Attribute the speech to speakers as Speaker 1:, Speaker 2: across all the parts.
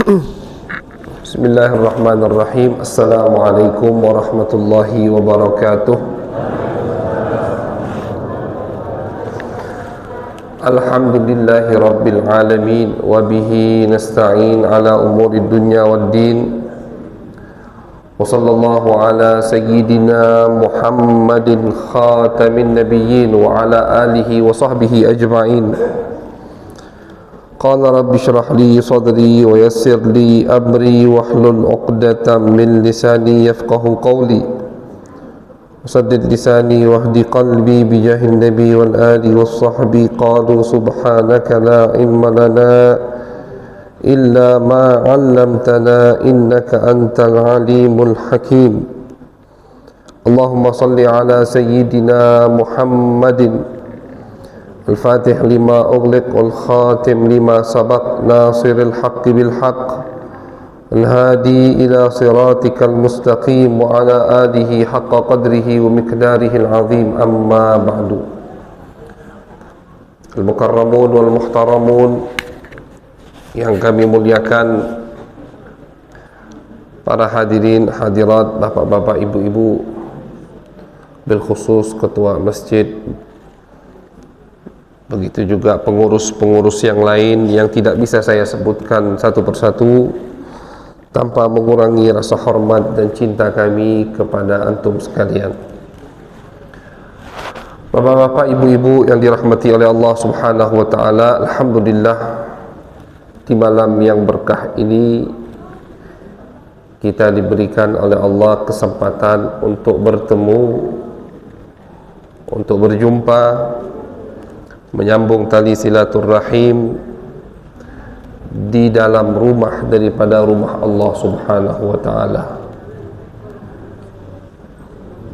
Speaker 1: Bismillahirrahmanirrahim. Assalamualaikum warahmatullahi wabarakatuh. Alhamdulillahi rabbil alamin. Wabihi nasta'in ala umuri dunya waddin. Wa sallallahu ala sayyidina Muhammadin khatamin nabiyyin wa ala alihi wa sahbihi ajma'in. Qala rabbi shrah li sadri wa yassir li amri wahlul 'uqdatam min lisani yafqahu qawli saddid lisani wahdi qalbi bijahin nabi wal ali was sahbi qalu subhanaka la ilma lana illa ma 'allamtana innaka antal alimul hakim. Allahumma salli ala sayyidina Muhammadin الفاتح لما أغلق والخاتم لما سبق ناصر الحق بالحق الهادي إلى صراطك المستقيم وعلى آله حق قدره ومقداره العظيم أما بعد. المكرمون والمحترمون yang kami muliakan, para hadirin hadirat, bapak-bapak, ibu-ibu, bil khusus ketua masjid, begitu juga pengurus-pengurus yang lain yang tidak bisa saya sebutkan satu persatu tanpa mengurangi rasa hormat dan cinta kami kepada antum sekalian. Bapak-bapak, ibu-ibu yang dirahmati oleh Allah Subhanahu wa taala, alhamdulillah di malam yang berkah ini kita diberikan oleh Allah kesempatan untuk bertemu, untuk berjumpa, menyambung tali silaturrahim di dalam rumah daripada rumah Allah Subhanahu wa taala.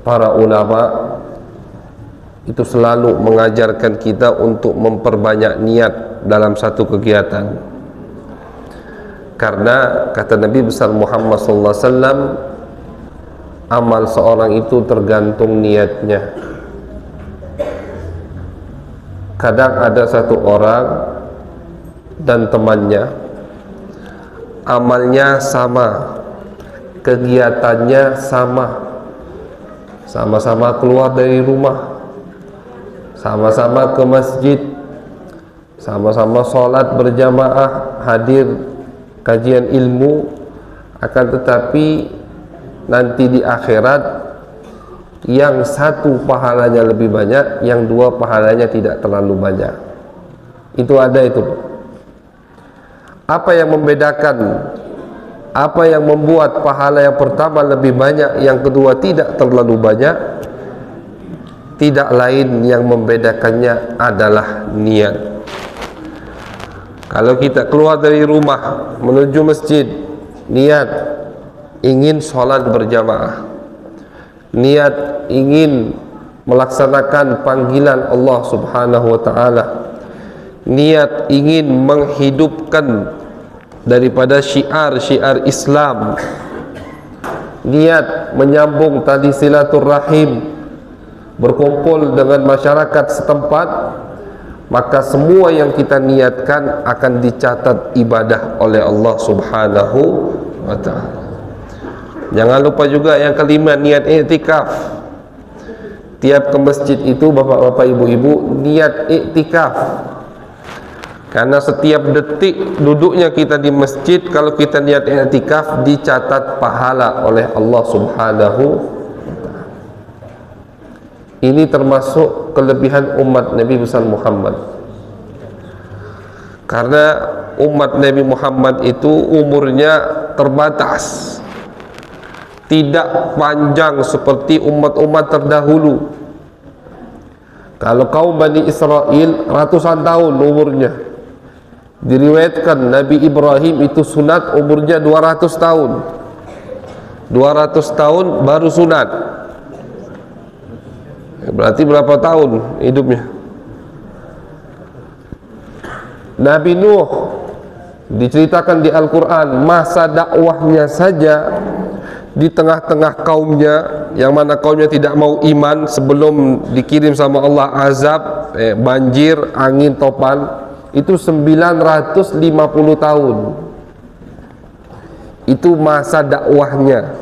Speaker 1: Para ulama itu selalu mengajarkan kita untuk memperbanyak niat dalam satu kegiatan. Karena kata Nabi besar Muhammad sallallahu alaihi wasallam, amal seorang itu tergantung niatnya. Kadang ada satu orang dan temannya, amalnya sama, kegiatannya sama, sama-sama keluar dari rumah, sama-sama ke masjid, sama-sama sholat berjamaah, hadir kajian ilmu, akan tetapi nanti di akhirat yang satu pahalanya lebih banyak, yang dua pahalanya tidak terlalu banyak. Itu ada itu. Apa yang membedakan, apa yang membuat pahala yang pertama lebih banyak, yang kedua tidak terlalu banyak? Tidak lain yang membedakannya adalah niat. Kalau kita keluar dari rumah menuju masjid, niat ingin sholat berjamaah, niat ingin melaksanakan panggilan Allah Subhanahu wa taala, niat ingin menghidupkan daripada syiar-syiar Islam, niat menyambung tali silaturrahim, berkumpul dengan masyarakat setempat, maka semua yang kita niatkan akan dicatat ibadah oleh Allah Subhanahu wa taala. Jangan lupa juga yang kelima, niat iktikaf. Tiap ke masjid itu, bapak-bapak, ibu-ibu, niat iktikaf. Karena setiap detik duduknya kita di masjid, kalau kita niat iktikaf, dicatat pahala oleh Allah Subhanahu wa taala. Ini termasuk kelebihan umat Nabi besar Muhammad. Karena umat Nabi Muhammad itu umurnya terbatas, tidak panjang seperti umat-umat terdahulu. Kalau kaum Bani Israel ratusan tahun umurnya. Diriwayatkan Nabi Ibrahim itu sunat umurnya 200 tahun. 200 tahun baru sunat. Berarti berapa tahun hidupnya? Nabi Nuh diceritakan di Al-Quran, masa dakwahnya saja di tengah-tengah kaumnya, yang mana kaumnya tidak mau iman sebelum dikirim sama Allah azab, banjir, angin topan, itu 950 tahun. Itu masa dakwahnya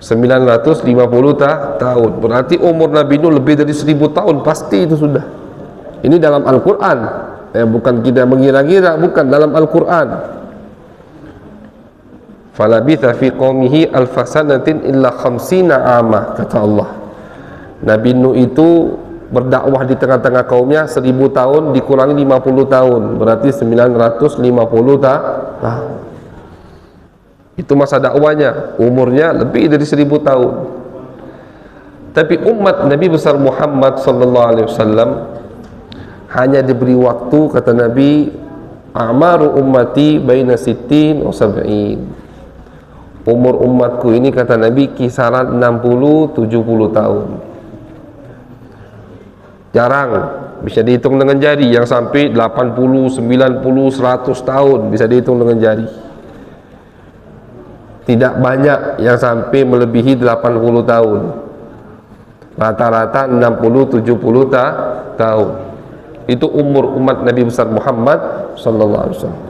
Speaker 1: 950 tahun. Berarti umur Nabi Nuh lebih dari 1000 tahun, pasti itu sudah. Ini dalam Al-Quran, bukan kita mengira-gira, bukan, dalam Al-Quran. Falabitha fi qaumihi alfasanatin illa khamsina amah, kata Allah. Nabi Nuh itu berdakwah di tengah-tengah kaumnya 1000 tahun dikurangi 50 tahun, berarti 950 tahun. Itu masa dakwanya, umurnya lebih dari 1000 tahun. Tapi umat Nabi besar Muhammad sallallahu alaihi wasallam hanya diberi waktu, kata Nabi, a'maru ummati baina sittin wa sab'in. Umur umatku ini, kata Nabi, kisaran 60-70 tahun. Jarang, bisa dihitung dengan jari. Yang sampai 80, 90, 100 tahun bisa dihitung dengan jari. Tidak banyak yang sampai melebihi 80 tahun. Rata-rata 60-70 tahun. Itu umur umat Nabi besar Muhammad sallallahu alaihi wasallam.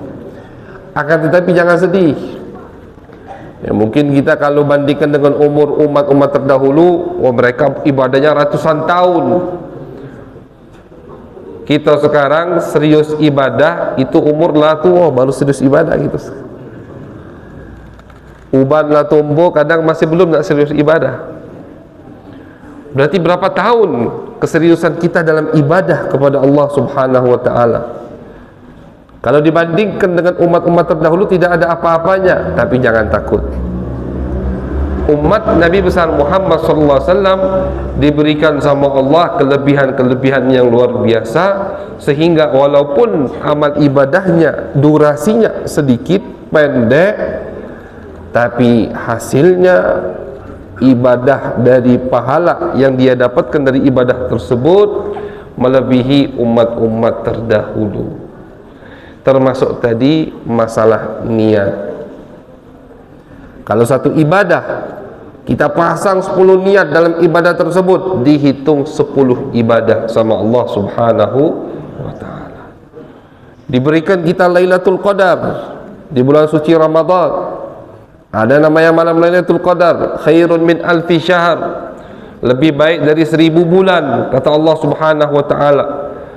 Speaker 1: Akan tetapi jangan sedih. Ya, mungkin kita kalau bandingkan dengan umur umat-umat terdahulu, mereka ibadahnya ratusan tahun. Kita sekarang serius ibadah itu umur lah tua, baru serius ibadah gitu. Uban lah tumbuh, kadang masih belum nak serius ibadah. Berarti berapa tahun keseriusan kita dalam ibadah kepada Allah Subhanahu wa ta'ala? Kalau dibandingkan dengan umat-umat terdahulu tidak ada apa-apanya. Tapi jangan takut, umat Nabi besar Muhammad sallallahu alaihi wasallam diberikan sama Allah kelebihan-kelebihan yang luar biasa, sehingga walaupun amal ibadahnya durasinya sedikit, pendek, tapi hasilnya ibadah dari pahala yang dia dapatkan dari ibadah tersebut melebihi umat-umat terdahulu. Termasuk tadi masalah niat. Kalau satu ibadah kita pasang 10 niat dalam ibadah tersebut, dihitung 10 ibadah sama Allah Subhanahu wa ta'ala. Diberikan kita Lailatul Qadar di bulan suci Ramadan. Ada namanya malam Lailatul Qadar, khairun min alfi syahr, lebih baik dari 1000 bulan, kata Allah Subhanahu wa ta'ala.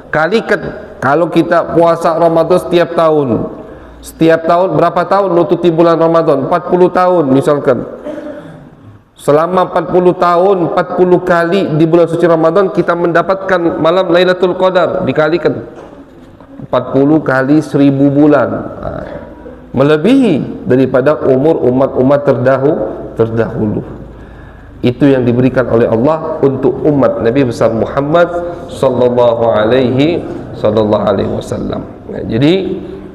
Speaker 1: Kalikan kalau kita puasa Ramadan setiap tahun, berapa tahun nututi bulan Ramadan? 40 tahun misalkan. Selama 40 tahun, 40 kali di bulan suci Ramadan kita mendapatkan malam Lailatul Qadar, dikalikan 40 kali 1000 bulan. Melebihi daripada umur umat-umat terdahulu. Itu yang diberikan oleh Allah untuk umat Nabi besar Muhammad sallallahu alaihi wasallam. Jadi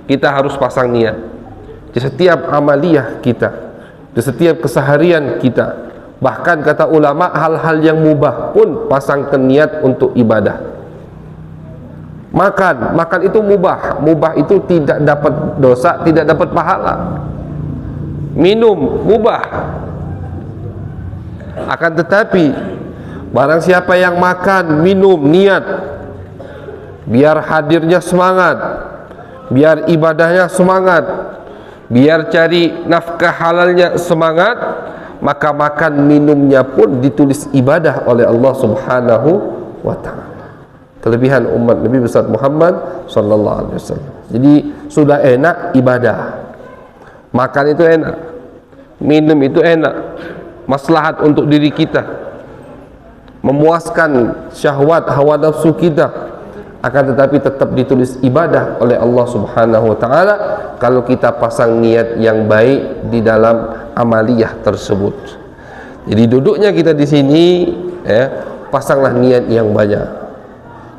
Speaker 1: kita harus pasang niat di setiap amaliyah kita, di setiap keseharian kita. Bahkan kata ulama, hal-hal yang mubah pun pasangkan niat untuk ibadah. Makan itu mubah. Mubah itu tidak dapat dosa, tidak dapat pahala. Minum mubah. Akan tetapi barang siapa yang makan, minum, niat biar hadirnya semangat, biar ibadahnya semangat, biar cari nafkah halalnya semangat, maka makan minumnya pun ditulis ibadah oleh Allah Subhanahu wa ta'ala. Kelebihan umat Nabi besar Muhammad sallallahu alaihi wasallam. Jadi sudah enak ibadah, makan itu enak, minum itu enak, maslahat untuk diri kita, memuaskan syahwat hawa nafsu kita, akan tetapi tetap ditulis ibadah oleh Allah Subhanahu wa ta'ala kalau kita pasang niat yang baik di dalam amaliyah tersebut. Jadi duduknya kita di sini, pasanglah niat yang banyak.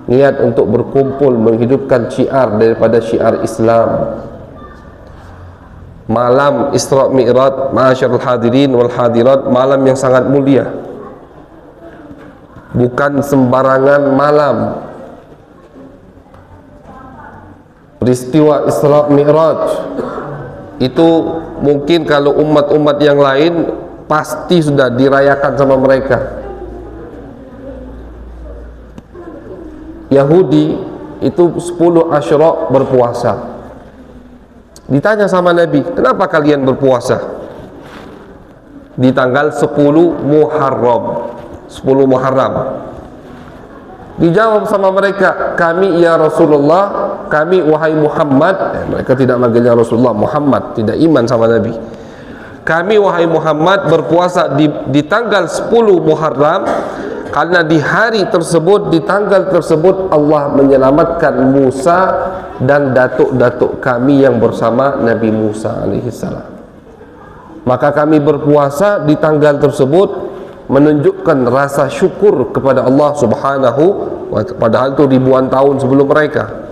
Speaker 1: Niat untuk berkumpul menghidupkan syiar daripada syiar Islam. Malam Isra Mi'raj, ma'asyarul hadirin wal hadirat, malam yang sangat mulia, bukan sembarangan malam. Peristiwa Isra Mi'raj itu mungkin kalau umat-umat yang lain pasti sudah dirayakan sama mereka. Yahudi itu 10 Asyura berpuasa, Ditanya sama Nabi, kenapa kalian berpuasa di tanggal 10 Muharram? 10 Muharram. Dijawab sama mereka, kami ya Rasulullah, kami wahai Muhammad. Mereka tidak manggilnya Rasulullah, Muhammad, tidak iman sama Nabi. Kami wahai Muhammad berpuasa di tanggal 10 Muharram, karena di hari tersebut, di tanggal tersebut Allah menyelamatkan Musa dan datuk-datuk kami yang bersama Nabi Musa alaihissalam. Maka kami berpuasa di tanggal tersebut menunjukkan rasa syukur kepada Allah subhanahu wa ta'ala. Padahal itu ribuan tahun sebelum mereka.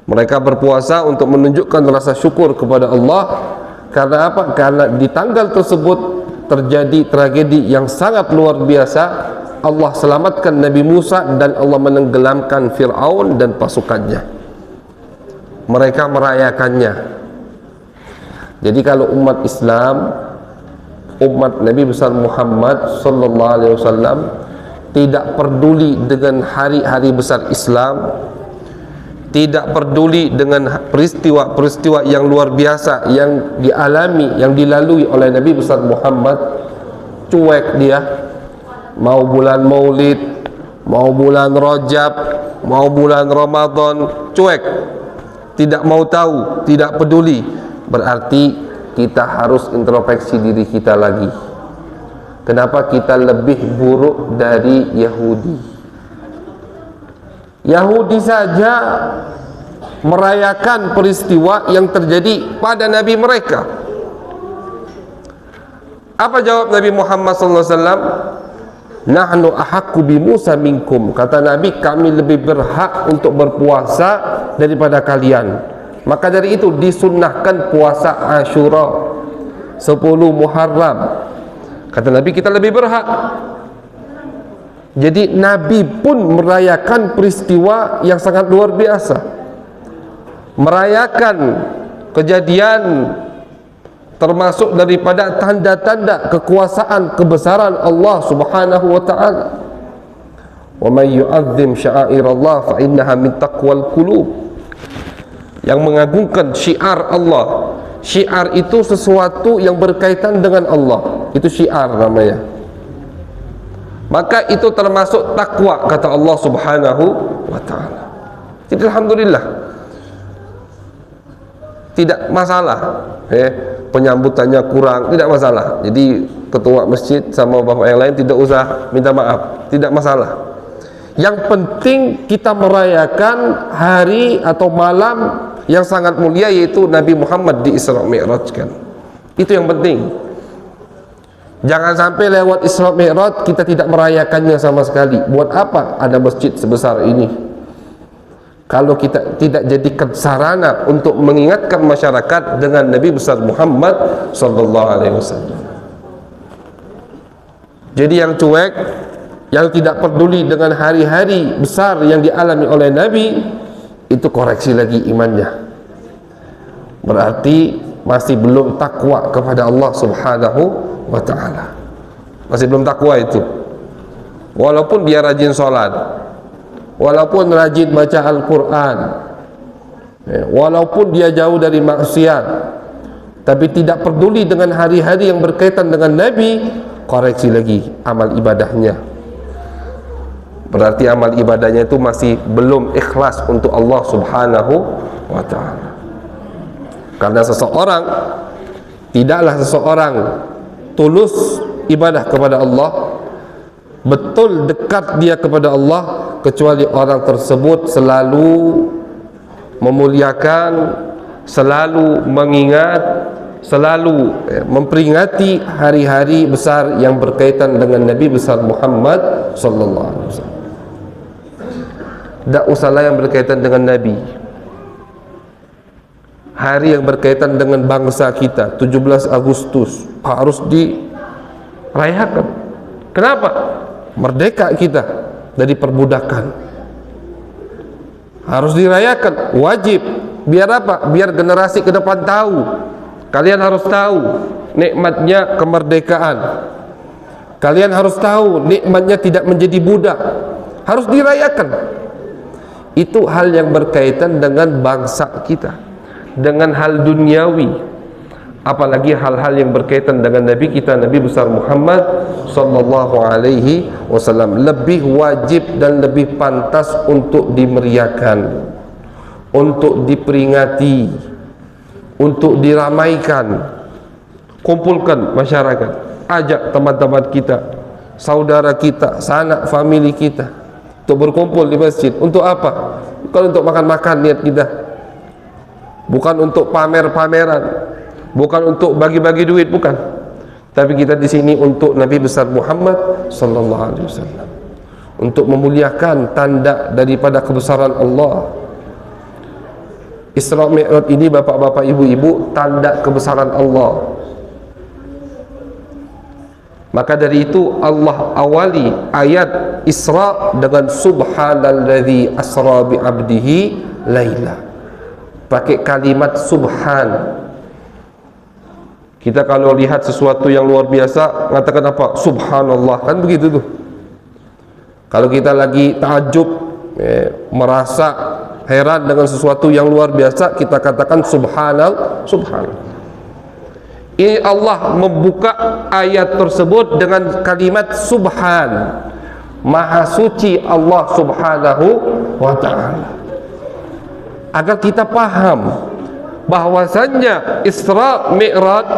Speaker 1: Mereka berpuasa untuk menunjukkan rasa syukur kepada Allah. Karena apa? Karena di tanggal tersebut terjadi tragedi yang sangat luar biasa. Allah selamatkan Nabi Musa dan Allah menenggelamkan Fir'aun dan pasukannya. Mereka merayakannya. Jadi kalau umat Islam, umat Nabi besar Muhammad sallallahu alaihi wasallam tidak peduli dengan hari-hari besar Islam, tidak peduli dengan peristiwa-peristiwa yang luar biasa yang dialami, yang dilalui oleh Nabi besar Muhammad, cuek dia. Mau bulan Maulid, mau bulan Rajab, mau bulan Ramadan, cuek, tidak mau tahu, tidak peduli. Berarti kita harus introspeksi diri kita lagi. Kenapa kita lebih buruk dari Yahudi? Yahudi saja merayakan peristiwa yang terjadi pada Nabi mereka. Apa jawab Nabi Muhammad SAW? Nahnu ahaqqu bi Musa minkum. Kata Nabi, kami lebih berhak untuk berpuasa daripada kalian. Maka dari itu disunnahkan puasa Asyura 10 Muharram. Kata Nabi, kita lebih berhak. Jadi Nabi pun merayakan peristiwa yang sangat luar biasa, merayakan kejadian termasuk daripada tanda-tanda kekuasaan kebesaran Allah subhanahu wa ta'ala. Wa may yu'azzim sya'airallah fa innaha min taqwal qulub. Yang mengagungkan syiar Allah. Syiar itu sesuatu yang berkaitan dengan Allah, itu syiar namanya. Maka itu termasuk takwa, kata Allah subhanahu wa ta'ala. Jadi alhamdulillah, tidak masalah penyambutannya kurang, tidak masalah. Jadi ketua masjid sama bapak yang lain tidak usah minta maaf, tidak masalah. Yang penting kita merayakan hari atau malam yang sangat mulia, yaitu Nabi Muhammad di Isra Mi'rajkan. Itu yang penting. Jangan sampai lewat Isra Mi'raj kita tidak merayakannya sama sekali. Buat apa ada masjid sebesar ini kalau kita tidak jadikan sarana untuk mengingatkan masyarakat dengan Nabi besar Muhammad sallallahu alaihi wasallam. Jadi yang cuek, yang tidak peduli dengan hari-hari besar yang dialami oleh Nabi, itu koreksi lagi imannya. Berarti masih belum takwa kepada Allah subhanahu wa ta'ala. Masih belum takwa itu. Walaupun dia rajin sholat, walaupun rajin baca Al-Quran, walaupun dia jauh dari maksiat, tapi tidak peduli dengan hari-hari yang berkaitan dengan Nabi, koreksi lagi amal ibadahnya. Berarti amal ibadahnya itu masih belum ikhlas untuk Allah subhanahu wa ta'ala. Karena tidaklah seseorang tulus ibadah kepada Allah, betul dekat dia kepada Allah, kecuali orang tersebut selalu memuliakan, selalu mengingat, selalu memperingati hari-hari besar yang berkaitan dengan Nabi besar Muhammad sallallahu alaihi wasallam. Tak usahlah yang berkaitan dengan Nabi. Hari yang berkaitan dengan bangsa kita, 17 Agustus harus dirayakan. Kenapa? Merdeka kita dari perbudakan. Harus dirayakan, wajib. Biar apa? Biar generasi ke depan tahu. Kalian harus tahu nikmatnya kemerdekaan. Kalian harus tahu nikmatnya tidak menjadi budak. Harus dirayakan. Itu hal yang berkaitan dengan bangsa kita. dengan hal duniawi, apalagi hal-hal yang berkaitan dengan Nabi kita, Nabi besar Muhammad sallallahu alaihi wasallam, lebih wajib dan lebih pantas untuk dimeriahkan, untuk diperingati, untuk diramaikan. Kumpulkan masyarakat, ajak teman-teman kita, saudara kita, sanak famili kita untuk berkumpul di masjid. Untuk apa? Bukan untuk makan-makan niat kita, bukan untuk pamer-pameran, bukan untuk bagi-bagi duit, bukan. Tapi kita di sini untuk Nabi besar Muhammad sallallahu alaihi wasallam, untuk memuliakan tanda daripada kebesaran Allah. Isra Mi'raj ini bapak-bapak, ibu-ibu, tanda kebesaran Allah. Maka dari itu Allah awali ayat Isra dengan subhanalladzi asra bi 'abdihi laila, pakai kalimat subhan. Kita kalau lihat sesuatu yang luar biasa mengatakan apa? Subhanallah, kan begitu tuh. Kalau kita lagi takjub, merasa heran dengan sesuatu yang luar biasa, kita katakan subhanallah, subhanallah. Ini Allah membuka ayat tersebut dengan kalimat subhan, maha suci Allah subhanahu wa ta'ala, agar kita paham bahwasannya Isra Mi'raj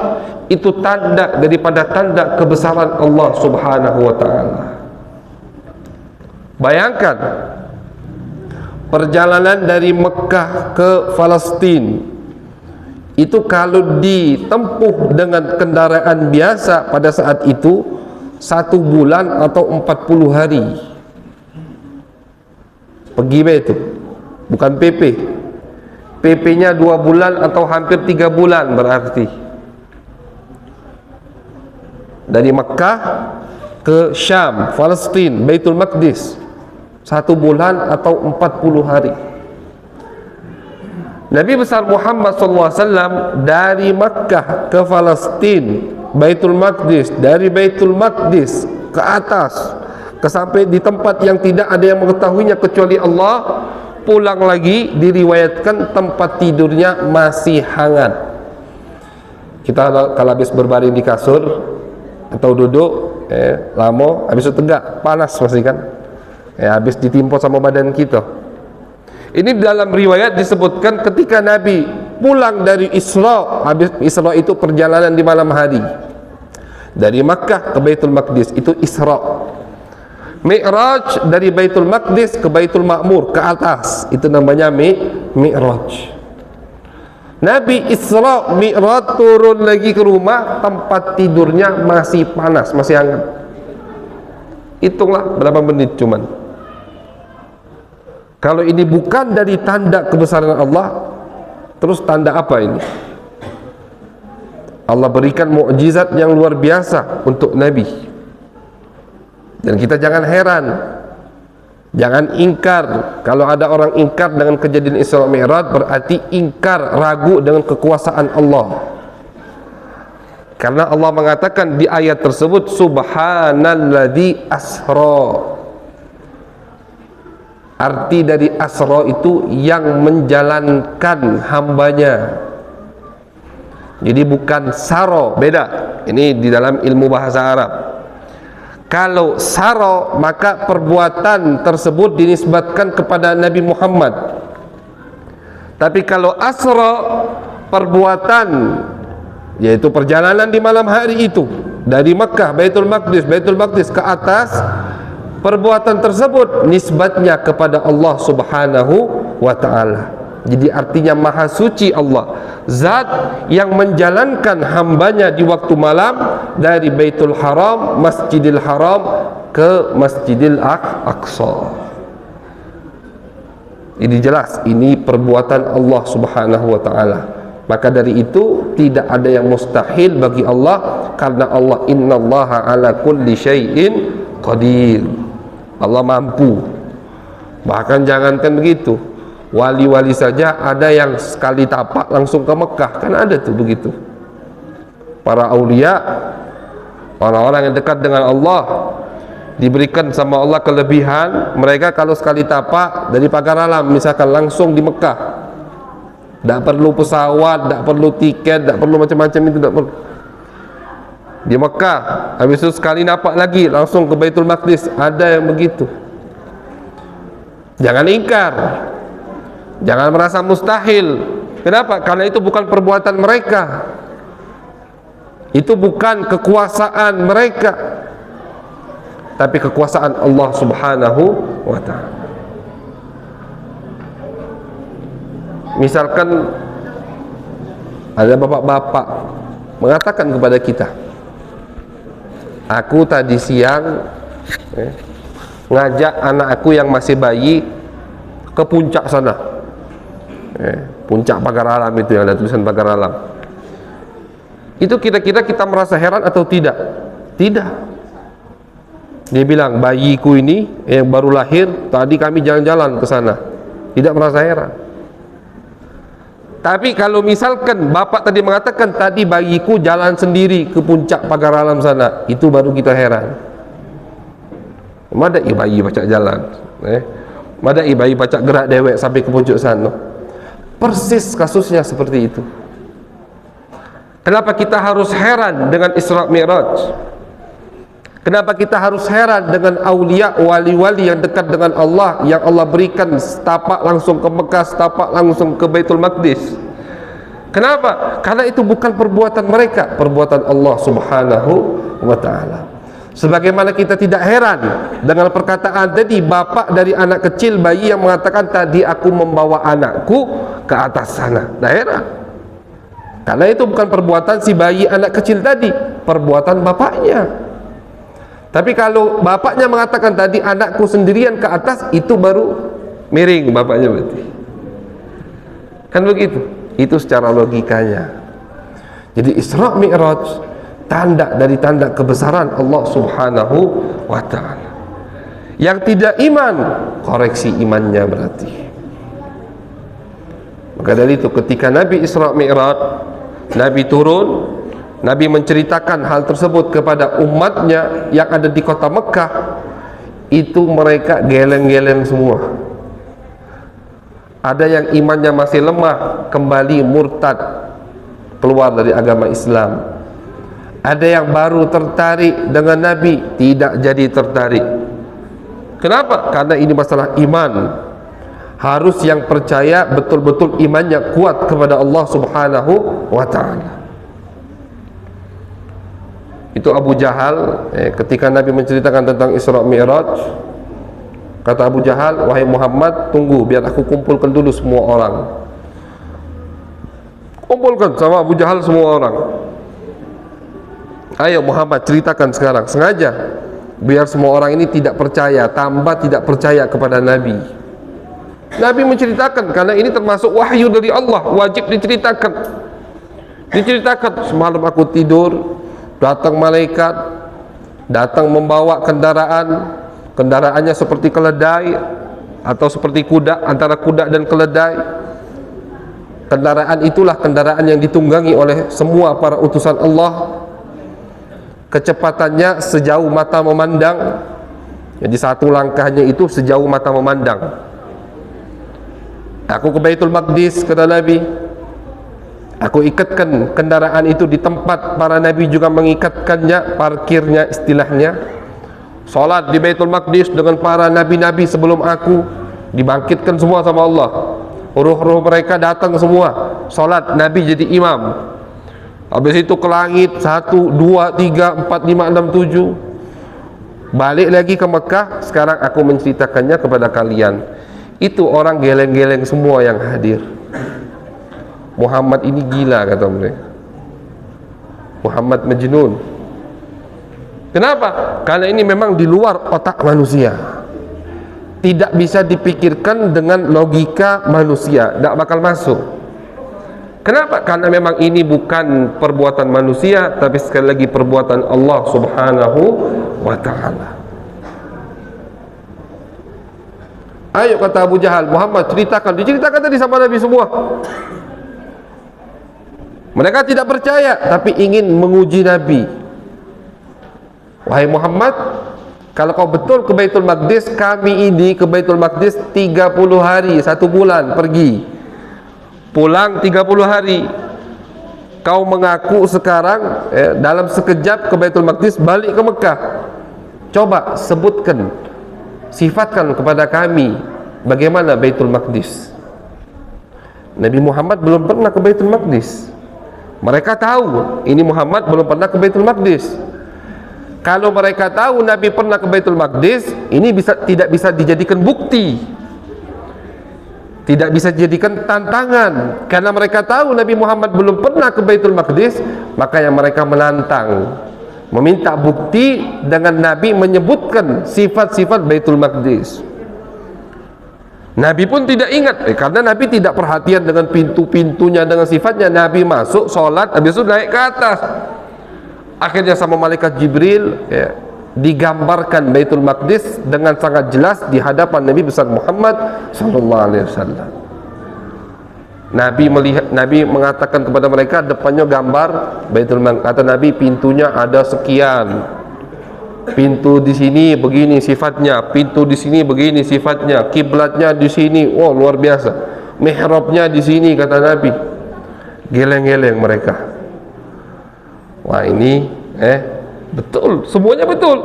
Speaker 1: itu tanda daripada tanda kebesaran Allah subhanahu wa ta'ala. Bayangkan perjalanan dari Mekah ke Palestina itu kalau ditempuh dengan kendaraan biasa pada saat itu 1 bulan atau 40 hari. Pergi itu bukan PP. PP-nya 2 bulan atau hampir 3 bulan berarti. Dari Mekah ke Syam, Palestina, Baitul Maqdis 1 bulan atau 40 hari. Nabi besar Muhammad SAW dari Makkah ke Palestina, Baitul Maqdis, dari Baitul Maqdis ke atas, ke sampai di tempat yang tidak ada yang mengetahuinya kecuali Allah. Pulang lagi diriwayatkan tempat tidurnya masih hangat. Kita kalau habis berbaring di kasur atau duduk lama, habis itu tegak, panas masih kan, habis ditimpuk sama badan kita. Ini dalam riwayat disebutkan ketika Nabi pulang dari Isra, habis Isra itu perjalanan di malam hari dari Makkah ke Baitul Maqdis, itu Isra. Mi'raj dari Baitul Maqdis ke Baitul Ma'mur, ke atas, itu namanya Mi'raj. Nabi Isra Mi'raj turun lagi ke rumah, tempat tidurnya masih panas, masih hangat. Hitunglah berapa menit cuman. Kalau ini bukan dari tanda kebesaran Allah, terus tanda apa ini? Allah berikan mukjizat yang luar biasa untuk Nabi. Dan kita jangan heran, jangan ingkar. Kalau ada orang ingkar dengan kejadian Isra Mi'raj, berarti ingkar, ragu dengan kekuasaan Allah. Karena Allah mengatakan di ayat tersebut, subhanalladzi asra. Arti dari asra itu yang menjalankan hambanya. Jadi bukan saro, beda. Ini di dalam ilmu bahasa Arab. Kalau saro, maka perbuatan tersebut dinisbatkan kepada Nabi Muhammad. Tapi kalau asra, perbuatan, yaitu perjalanan di malam hari itu dari Makkah, Baitul Maqdis ke atas, perbuatan tersebut nisbatnya kepada Allah subhanahu wa ta'ala. Jadi artinya maha suci Allah, zat yang menjalankan hambanya di waktu malam dari Baitul Haram, Masjidil Haram ke Masjidil Aqsa. Ini jelas, ini perbuatan Allah subhanahu wa ta'ala. Maka dari itu tidak ada yang mustahil bagi Allah, karena Allah innallaha ala kulli syai'in qadir. Allah mampu. Bahkan jangankan begitu, wali-wali saja ada yang sekali tapak langsung ke Mekah, kan ada tuh begitu. Para aulia, orang-orang yang dekat dengan Allah, diberikan sama Allah kelebihan, mereka kalau sekali tapak dari pagar alam misalkan langsung di Mekah. Tak perlu pesawat, tak perlu tiket, tak perlu macam-macam itu, tak perlu. Di Mekah, habis itu sekali nampak lagi langsung ke Baitul Maqdis. Ada yang begitu. Jangan ingkar, jangan merasa mustahil. Kenapa? Karena itu bukan perbuatan mereka, itu bukan kekuasaan mereka, tapi kekuasaan Allah Subhanahu wa ta'ala. Misalkan ada bapak-bapak mengatakan kepada kita, aku tadi siang ngajak anak aku yang masih bayi ke puncak sana, puncak pagar alam itu yang ada tulisan pagar alam. Itu kira-kira kita merasa heran atau tidak? Tidak. Dia bilang, bayiku ini yang baru lahir tadi kami jalan-jalan ke sana, tidak merasa heran. Tapi kalau misalkan bapak tadi mengatakan tadi bayiku jalan sendiri ke puncak pagar alam sana, itu baru kita heran. Mada bayi pacak jalan, mada bayi pacak gerak dewek sampai ke puncak sana. Persis kasusnya seperti itu. Kenapa kita harus heran dengan Isra Mi'raj? Kenapa kita harus heran dengan aulia, wali-wali yang dekat dengan Allah, yang Allah berikan setapak langsung ke Mekah, setapak langsung ke Baitul Maqdis? Kenapa? Karena itu bukan perbuatan mereka, perbuatan Allah Subhanahu wa ta'ala. Sebagaimana kita tidak heran dengan perkataan tadi bapak dari anak kecil, bayi yang mengatakan tadi aku membawa anakku ke atas sana. Tidak heran, karena itu bukan perbuatan si bayi anak kecil tadi, perbuatan bapaknya. Tapi kalau bapaknya mengatakan tadi anakku sendirian ke atas, itu baru miring bapaknya berarti. Kan begitu. Itu secara logikanya. Jadi Isra Mi'raj tanda dari tanda kebesaran Allah Subhanahu wa ta'ala. Yang tidak iman, koreksi imannya berarti. Maka dari itu ketika Nabi Isra Mi'raj, Nabi turun, Nabi menceritakan hal tersebut kepada umatnya yang ada di kota Mekah. Itu mereka geleng-geleng semua. Ada yang imannya masih lemah, kembali murtad, keluar dari agama Islam. Ada yang baru tertarik dengan Nabi, tidak jadi tertarik. Kenapa? Karena ini masalah iman. Harus yang percaya betul-betul imannya kuat kepada Allah Subhanahu wa ta'ala. Itu Abu Jahal, ketika Nabi menceritakan tentang Isra Mi'raj, kata Abu Jahal, wahai Muhammad, tunggu biar aku kumpulkan dulu semua orang. Kumpulkan sama Abu Jahal semua orang. Ayo Muhammad, ceritakan sekarang. Sengaja biar semua orang ini tidak percaya, tambah tidak percaya kepada Nabi. Nabi menceritakan karena ini termasuk wahyu dari Allah, wajib diceritakan. Diceritakan, semalam aku tidur, datang malaikat, datang membawa kendaraan. Kendaraannya seperti keledai atau seperti kuda, antara kuda dan keledai. Kendaraan itulah kendaraan yang ditunggangi oleh semua para utusan Allah. Kecepatannya sejauh mata memandang. Jadi satu langkahnya itu sejauh mata memandang. Aku ke Baitul Maqdis, kata Nabi, aku ikatkan kendaraan itu di tempat para Nabi juga mengikatkannya, parkirnya istilahnya. Salat di Baitul Maqdis dengan para Nabi-Nabi sebelum aku, dibangkitkan semua sama Allah. Ruh-ruh mereka datang semua, salat, Nabi jadi imam. Habis itu ke langit, 1, 2, 3, 4, 5, 6, 7. Balik lagi ke Mekah, sekarang aku menceritakannya kepada kalian. Itu orang geleng-geleng semua yang hadir. Muhammad ini gila, kata mereka. Muhammad majnun. Kenapa? Karena ini memang di luar otak manusia, tidak bisa dipikirkan dengan logika manusia, tidak bakal masuk. Kenapa? Karena memang ini bukan perbuatan manusia, tapi sekali lagi perbuatan Allah Subhanahu wa ta'ala. Ayo, kata Abu Jahal, Muhammad ceritakan. Diceritakan tadi sama Nabi semua. Mereka tidak percaya, tapi ingin menguji Nabi. Wahai Muhammad, kalau kau betul ke Baitul Maqdis, kami ini ke Baitul Maqdis 30 hari, 1 bulan pergi. pulang 30 hari. Kau mengaku sekarang dalam sekejap ke Baitul Maqdis, balik ke Mekah. Coba sebutkan, sifatkan kepada kami bagaimana Baitul Maqdis. Nabi Muhammad belum pernah ke Baitul Maqdis. Mereka tahu ini Muhammad belum pernah ke Baitul Maqdis. Kalau mereka tahu Nabi pernah ke Baitul Maqdis, ini tidak bisa dijadikan bukti, tidak bisa dijadikan tantangan. Karena mereka tahu Nabi Muhammad belum pernah ke Baitul Maqdis, maka yang mereka menantang, meminta bukti dengan Nabi menyebutkan sifat-sifat Baitul Maqdis. Nabi pun tidak ingat, karena Nabi tidak perhatian dengan pintu-pintunya, dengan sifatnya. Nabi masuk, sholat, habis itu naik ke atas. Akhirnya sama malaikat Jibril digambarkan Baitul Maqdis dengan sangat jelas di hadapan Nabi besar Muhammad sallallahu alaihi wasallam. Nabi mengatakan kepada mereka, depannya gambar Baitul Maqdis. Kata Nabi, pintunya ada sekian. Pintu di sini begini sifatnya, pintu di sini begini sifatnya, kiblatnya di sini, oh luar biasa. Mihrabnya di sini, kata Nabi. Geleng-geleng mereka. Wah ini betul, semuanya betul.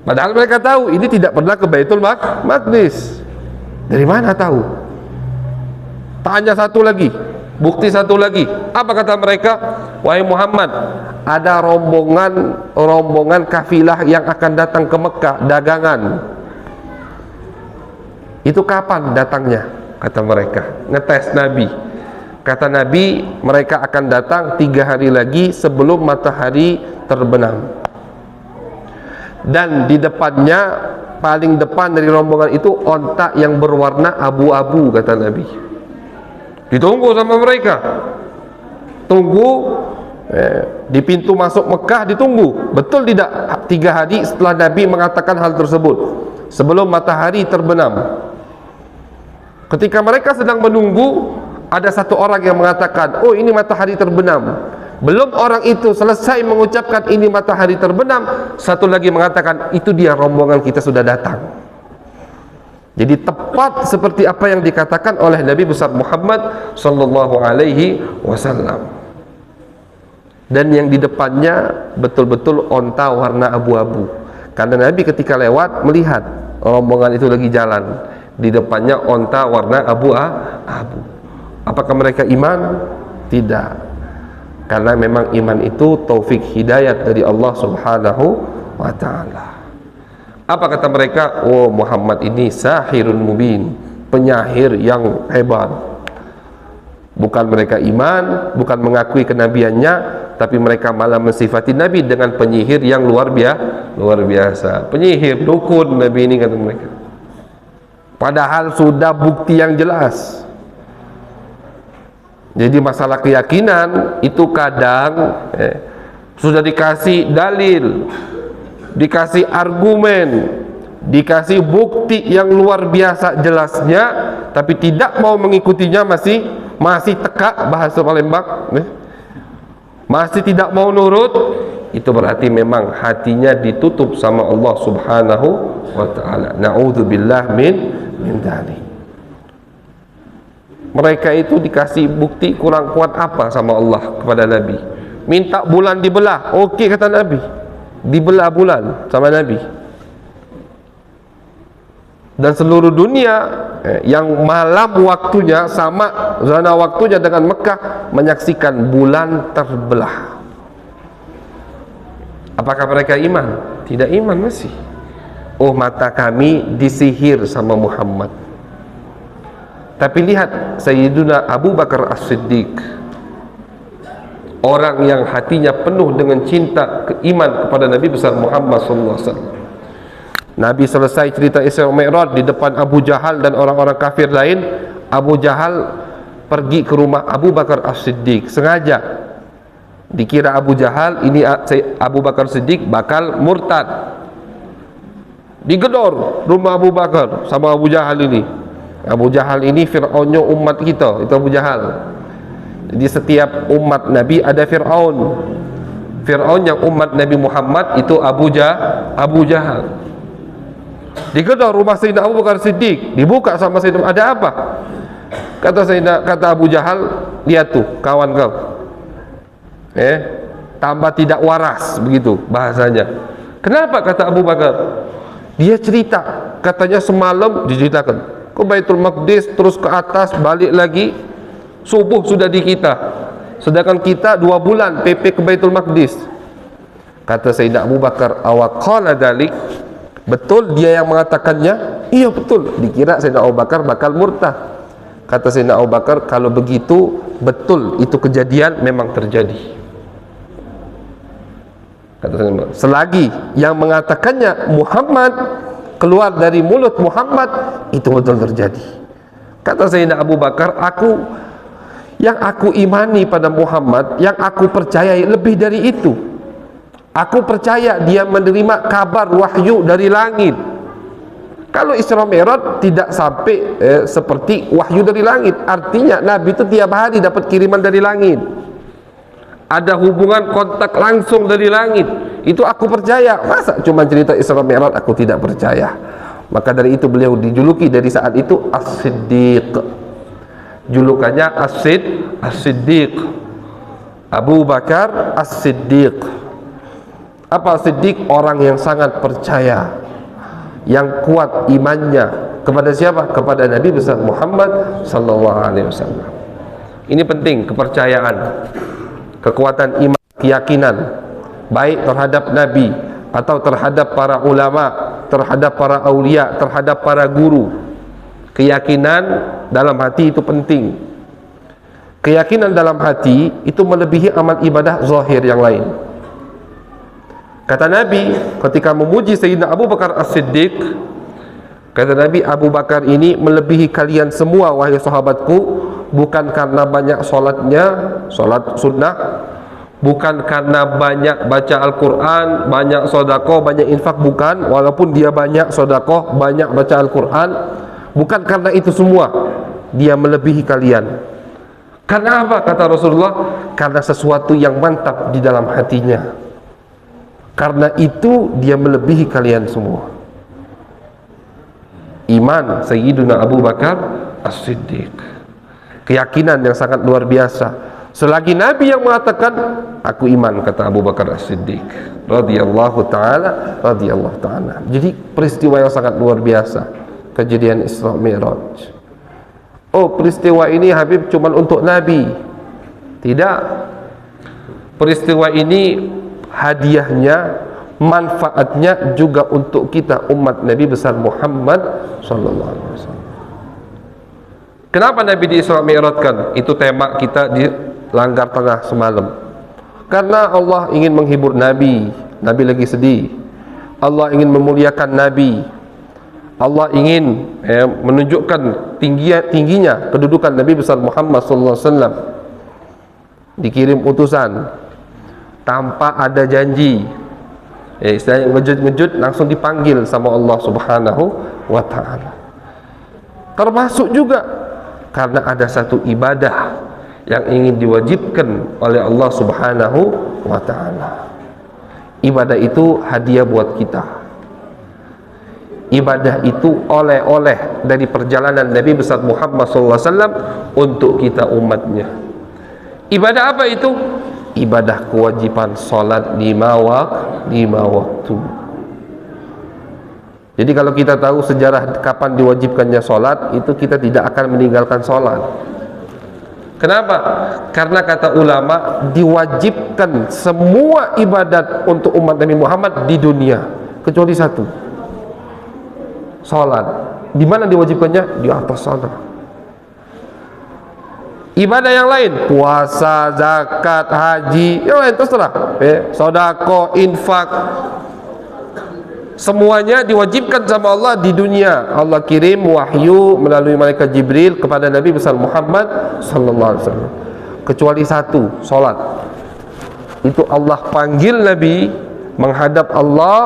Speaker 1: Padahal mereka tahu ini tidak pernah ke Baitul Maqdis. Dari mana tahu? Tanya satu lagi, bukti satu lagi. Apa kata mereka? Wahai Muhammad, ada rombongan kafilah yang akan datang ke Mekah, dagangan. Itu kapan datangnya? Kata mereka, ngetes Nabi. Kata Nabi, mereka akan datang 3 hari lagi sebelum matahari terbenam. Dan di depannya, paling depan dari rombongan itu, onta yang berwarna abu-abu, kata Nabi. Ditunggu sama mereka. Tunggu di pintu masuk Mekah, ditunggu. Betul tidak 3 hari setelah Nabi mengatakan hal tersebut, sebelum matahari terbenam. Ketika mereka sedang menunggu, ada satu orang yang mengatakan, oh ini matahari terbenam. Belum orang itu selesai mengucapkan ini matahari terbenam, satu lagi mengatakan, itu dia rombongan kita sudah datang. Jadi tepat seperti apa yang dikatakan oleh Nabi besar Muhammad sallallahu alaihi wasallam. Dan yang di depannya betul-betul onta warna abu-abu. Karena Nabi ketika lewat melihat rombongan itu lagi jalan, di depannya onta warna abu-abu. Apakah mereka iman? Tidak. Karena memang iman itu taufik hidayat dari Allah subhanahu wa ta'ala. Apa kata mereka? Oh Muhammad ini sahirun mubin, penyahir yang hebat. Bukan mereka iman, bukan mengakui kenabiannya, tapi mereka malah mensifati Nabi dengan penyihir yang luar biasa. Penyihir, dukun Nabi ini, kata mereka. Padahal sudah bukti yang jelas. Jadi masalah keyakinan itu kadang sudah dikasih dalil, dikasih argumen, dikasih bukti yang luar biasa jelasnya, tapi tidak mau mengikutinya, masih tekak, bahasa Palembang, masih tidak mau nurut. Itu berarti memang hatinya ditutup sama Allah subhanahu wa ta'ala. Na'udzubillah min dzalik. Mereka itu dikasih bukti kurang kuat apa sama Allah kepada Nabi? Minta bulan dibelah, okey kata Nabi, dibelah bulan sama Nabi. Dan seluruh dunia yang malam waktunya sama zona waktunya dengan Mekah menyaksikan bulan terbelah. Apakah mereka iman? Tidak iman masih. Oh mata kami disihir sama Muhammad. Tapi lihat Sayyiduna Abu Bakar As-Siddiq, orang yang hatinya penuh dengan cinta iman kepada Nabi besar Muhammad sallallahu alaihi wasallam. Nabi selesai cerita Isra Mi'raj di depan Abu Jahal dan orang-orang kafir lain. Abu Jahal pergi ke rumah Abu Bakar As-Siddiq sengaja. Dikira Abu Jahal ini Abu Bakar Siddiq bakal murtad. Digedor rumah Abu Bakar sama Abu Jahal ini. Abu Jahal ini Fir'aunnya umat kita, itu Abu Jahal. Jadi setiap umat Nabi ada Fir'aun. Fir'aun yang umat Nabi Muhammad itu Abu Jahal. Digedor rumah Sayyidina Abu Bakar Siddiq, dibuka sama Sayyidina, ada apa? Kata Abu Jahal, lihat tuh kawan kau, tambah tidak waras, begitu bahasanya. Kenapa? Kata Abu Bakar. Dia cerita, katanya semalam diceritakan ke Baitul Maqdis, terus ke atas, balik lagi, subuh sudah di kita, sedangkan kita 2 bulan PP ke Baitul Maqdis. Kata Sayyidina Abu Bakar, awaqala dalik, betul dia yang mengatakannya? Iya betul. Dikira Sayyidina Abu Bakar bakal murtad. Kata Sayyidina Abu Bakar, kalau begitu betul itu kejadian memang terjadi. Kata Sayyidina, selagi yang mengatakannya Muhammad, keluar dari mulut Muhammad, itu betul terjadi. Kata Sayyidina Abu Bakar, yang aku imani pada Muhammad, yang aku percayai lebih dari itu. Aku percaya dia menerima kabar wahyu dari langit. Kalau Isra Mi'raj tidak sampai seperti wahyu dari langit. Artinya Nabi itu tiap hari dapat kiriman dari langit. Ada hubungan kontak langsung dari langit. Itu aku percaya. Masa cuma cerita Isra Mi'raj aku tidak percaya? Maka dari itu beliau dijuluki dari saat itu As-Siddiq. Julukannya As-Siddiq. Abu Bakar As-Siddiq. Apa As-Siddiq? Orang yang sangat percaya, yang kuat imannya kepada siapa? Kepada Nabi besar Muhammad sallallahu alaihi wasallam. Ini penting, kepercayaan, kekuatan iman, keyakinan baik terhadap Nabi atau terhadap para ulama, terhadap para aulia, terhadap para guru. Keyakinan dalam hati itu penting. Keyakinan dalam hati itu melebihi amal ibadah zahir yang lain. Kata Nabi ketika memuji Sayyidina Abu Bakar As-Siddiq, kata Nabi, Abu Bakar ini melebihi kalian semua wahai sahabatku, bukan karena banyak solatnya, solat sunnah, bukan karena banyak baca Al-Quran, banyak sodakoh, banyak infak, bukan. Walaupun dia banyak sodakoh, banyak baca Al-Quran, bukan karena itu semua dia melebihi kalian. Karena apa? Kata Rasulullah, karena sesuatu yang mantap di dalam hatinya. Karena itu dia melebihi kalian semua. Iman Sayyiduna Abu Bakar As-Siddiq, keyakinan yang sangat luar biasa. Selagi Nabi yang mengatakan aku iman, kata Abu Bakar As-Siddiq radhiyallahu ta'ala. Jadi peristiwa yang sangat luar biasa, kejadian Isra Mi'raj. Oh, peristiwa ini Habib cuma untuk Nabi? Tidak. Peristiwa ini hadiahnya, manfaatnya juga untuk kita umat Nabi besar Muhammad sallallahu alaihi wasallam. Kenapa Nabi di Isra Mi'rajkan? Itu tema kita di Langgar Tengah semalam. Karena Allah ingin menghibur Nabi. Nabi lagi sedih. Allah ingin memuliakan Nabi. Allah ingin menunjukkan tingginya kedudukan Nabi besar Muhammad sallallahu alaihi wasallam. Dikirim utusan tanpa ada janji, istilahnya ngejut-ngejut, langsung dipanggil sama Allah Subhanahu wa ta'ala. Termasuk juga karena ada satu ibadah yang ingin diwajibkan oleh Allah Subhanahu wa ta'ala. Ibadah itu hadiah buat kita. Ibadah itu oleh-oleh dari perjalanan Nabi besar Muhammad SAW untuk kita umatnya. Ibadah apa itu? Ibadah kewajiban salat 5 waktu. Jadi kalau kita tahu sejarah kapan diwajibkannya salat, itu kita tidak akan meninggalkan salat. Kenapa? Karena kata ulama, diwajibkan semua ibadat untuk umat Nabi Muhammad di dunia kecuali satu, salat. Di mana diwajibkannya? Di atas sana. Ibadah yang lain, puasa, zakat, haji, yang lain terserah, sedekah, infak, semuanya diwajibkan sama Allah di dunia. Allah kirim wahyu melalui malaikat Jibril kepada Nabi besar Muhammad sallallahu alaihi wasallam. Kecuali satu, salat. Itu Allah panggil Nabi menghadap Allah,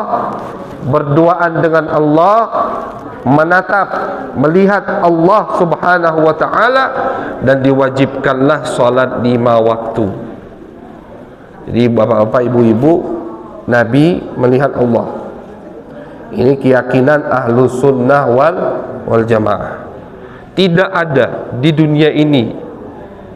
Speaker 1: berduaan dengan Allah, menatap, melihat Allah Subhanahu wa ta'ala, dan diwajibkanlah salat 5 waktu. Jadi bapak-bapak, ibu-ibu, Nabi melihat Allah. Ini keyakinan ahlu sunnah wal jamaah. tidak ada di dunia ini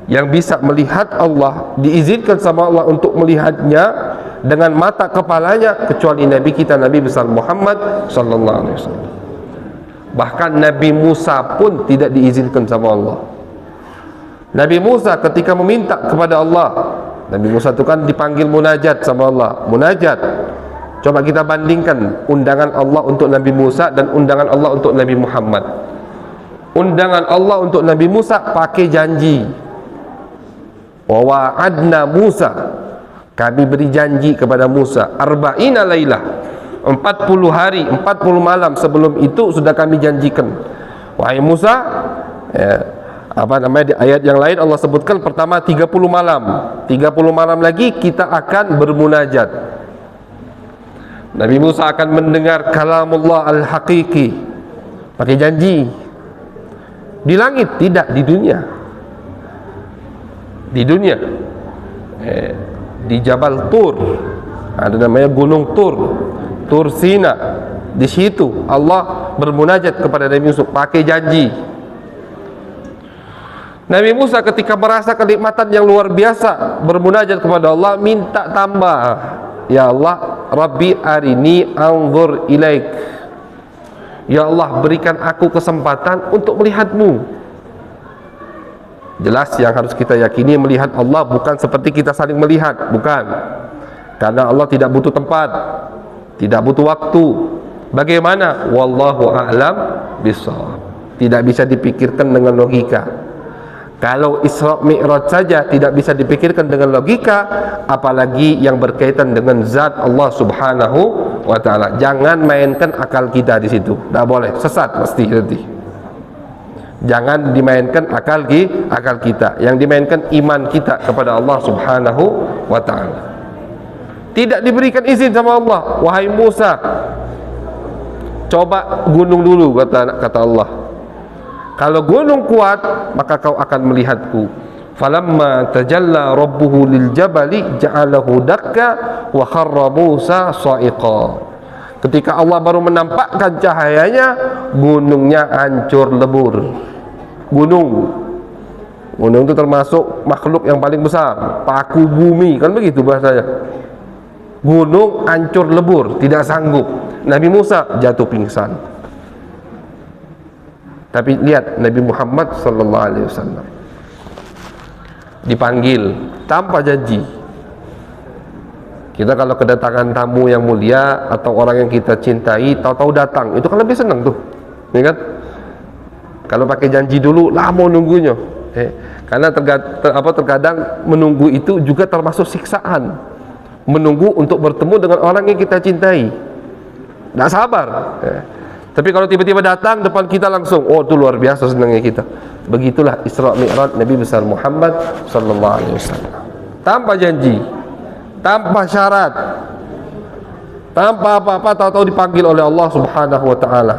Speaker 1: yang bisa melihat Allah, diizinkan sama Allah untuk melihatnya dengan mata kepalanya, kecuali Nabi kita, Nabi besar Muhammad sallallahu alaihi wasallam. Bahkan Nabi Musa pun tidak diizinkan sama Allah. Nabi Musa ketika meminta kepada Allah, Nabi Musa itu kan dipanggil munajat sama Allah, munajat. Coba kita bandingkan undangan Allah untuk Nabi Musa dan undangan Allah untuk Nabi Muhammad. Undangan Allah untuk Nabi Musa pakai janji. Wa wa'adna Musa, kami beri janji kepada Musa, arba'ina lailah, 40 hari, 40 malam sebelum itu sudah kami janjikan. Wahai Musa, di ayat yang lain Allah sebutkan pertama 30 malam. 30 malam lagi kita akan bermunajat. Nabi Musa akan mendengar kalamullah al-haqiqi, pakai janji. Di langit, tidak di dunia. Di dunia, di Jabal Tur, ada namanya Gunung Tur, Tur Sina. Di situ Allah bermunajat kepada Nabi Musa pakai janji. Nabi Musa ketika merasa kenikmatan yang luar biasa bermunajat kepada Allah, minta tambah. Ya Allah, Rabbi arini anzur ilaik. Ya Allah, berikan aku kesempatan untuk melihatmu. Jelas yang harus kita yakini, melihat Allah bukan seperti kita saling melihat, bukan. Karena Allah tidak butuh tempat, tidak butuh waktu. Bagaimana? Wallahu a'lam bishawab. Tidak bisa dipikirkan dengan logika. Kalau Isra Mi'raj saja tidak bisa dipikirkan dengan logika, apalagi yang berkaitan dengan zat Allah Subhanahu wa taala. Jangan mainkan akal kita di situ. Tidak boleh, sesat pasti nanti. Jangan dimainkan akal kita. Yang dimainkan iman kita kepada Allah Subhanahu wa taala. Tidak diberikan izin sama Allah. Wahai Musa, coba gunung dulu, kata Allah. Kalau gunung kuat, maka kau akan melihatku. Falamma tajalla rabbuhu lil jabali ja'alahu dakka wa kharra Musa sa'iqa. Ketika Allah baru menampakkan cahayanya, gunungnya hancur lebur. Gunung itu termasuk makhluk yang paling besar, paku bumi, kan begitu bahasanya. Gunung hancur lebur, tidak sanggup. Nabi Musa jatuh pingsan. Tapi lihat Nabi Muhammad sallallahu alaihi wasallam dipanggil tanpa janji. Kita kalau kedatangan tamu yang mulia atau orang yang kita cintai, tahu-tahu datang, itu kan lebih senang tuh, ya kan? Kalau pakai janji dulu, lama nunggunya. Karena terkadang menunggu itu juga termasuk siksaan. Menunggu untuk bertemu dengan orang yang kita cintai, tidak sabar. Tapi kalau tiba-tiba datang depan kita langsung, oh itu luar biasa senangnya kita. Begitulah Isra Mi'raj Nabi besar Muhammad sallallahu alaihi wasallam. Tanpa janji, tanpa syarat, tanpa apa-apa, tahu-tahu dipanggil oleh Allah Subhanahu wa taala.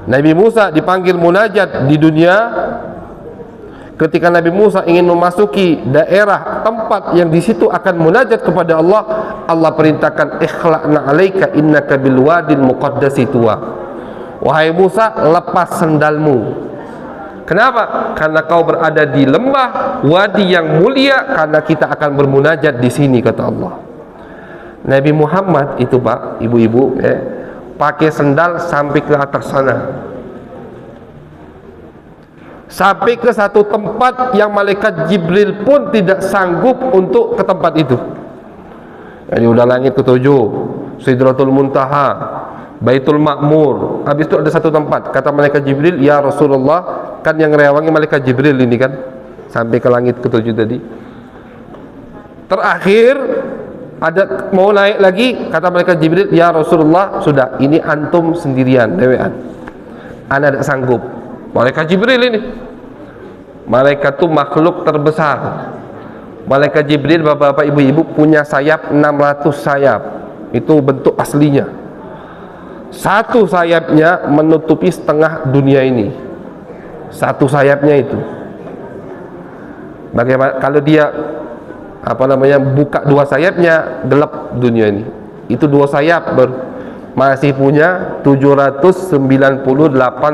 Speaker 1: Nabi Musa dipanggil munajat di dunia. Ketika Nabi Musa ingin memasuki daerah tempat yang di situ akan munajat kepada Allah, Allah perintahkan ikhla'na 'alaika innaka bil wadil muqaddasi tuwa. Wahai Musa, lepas sendalmu. Kenapa? Karena kau berada di lembah wadi yang mulia, karena kita akan bermunajat di sini, kata Allah. Nabi Muhammad itu, Pak, ibu-ibu, pakai sendal sampai ke atas sana, sampai ke satu tempat yang malaikat Jibril pun tidak sanggup untuk ke tempat itu. Jadi udah langit ketujuh, Sidratul Muntaha, Baitul Ma'mur. Habis itu ada satu tempat, kata malaikat Jibril, ya Rasulullah, kan yang rewangi malaikat Jibril ini kan, sampai ke langit ketujuh tadi. Terakhir ada mau naik lagi, kata malaikat Jibril, ya Rasulullah, sudah, ini antum sendirian, dewean, ana tidak sanggup. Malaikat Jibril ini, malaikat itu makhluk terbesar. Malaikat Jibril, bapak-bapak, ibu-ibu, punya sayap 600 sayap. Itu bentuk aslinya. Satu sayapnya menutupi setengah dunia ini. Satu sayapnya itu. Bagaimana kalau dia buka dua sayapnya, gelap dunia ini. Itu dua sayap masih punya 798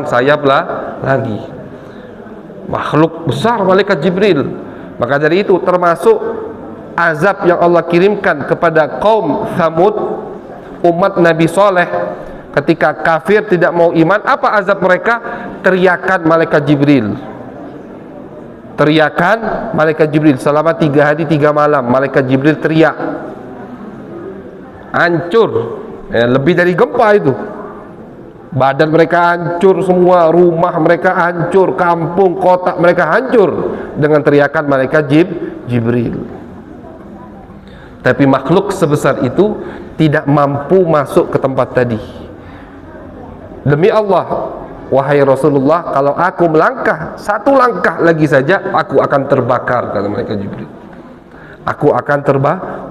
Speaker 1: sayap lah lagi. makhluk besar malaikat Jibril. Maka dari itu termasuk azab yang Allah kirimkan kepada kaum Thamud, umat Nabi Soleh, ketika kafir tidak mau iman. Apa azab mereka? Teriakan malaikat Jibril. Teriakan malaikat Jibril selama 3 hari 3 malam. Malaikat Jibril teriak, hancur, lebih dari gempa itu. Badan mereka hancur semua, rumah mereka hancur, kampung, kota mereka hancur dengan teriakan malaikat Jibril. Tapi makhluk sebesar itu tidak mampu masuk ke tempat tadi. Demi Allah, wahai Rasulullah, kalau aku melangkah 1 langkah lagi saja, aku akan terbakar, kata malaikat Jibril. Aku akan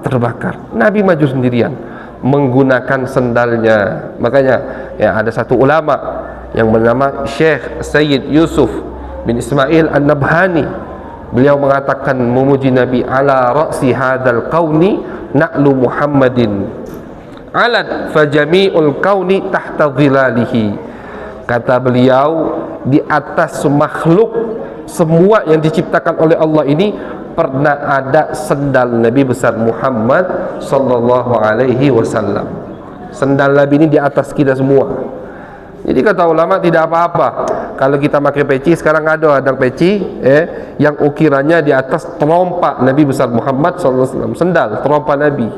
Speaker 1: terbakar. Nabi maju sendirian menggunakan sendalnya. Makanya ya, ada satu ulama yang bernama Syekh Sayyid Yusuf bin Ismail An-Nabhani. Beliau mengatakan memuji Nabi, ala ra'si hadzal qauni na'lu Muhammadin alat fajami'ul qauni tahta dhilalihi. Kata beliau, di atas makhluk semua yang diciptakan oleh Allah ini pernah ada sendal Nabi besar Muhammad sallallahu alaihi wasallam. Sendal Nabi ini di atas kita semua. Jadi kata ulama, tidak apa-apa kalau kita pakai peci. Sekarang ada peci yang ukirannya di atas terompa Nabi besar Muhammad sallallahu alaihi wasallam, sendal terompa Nabi.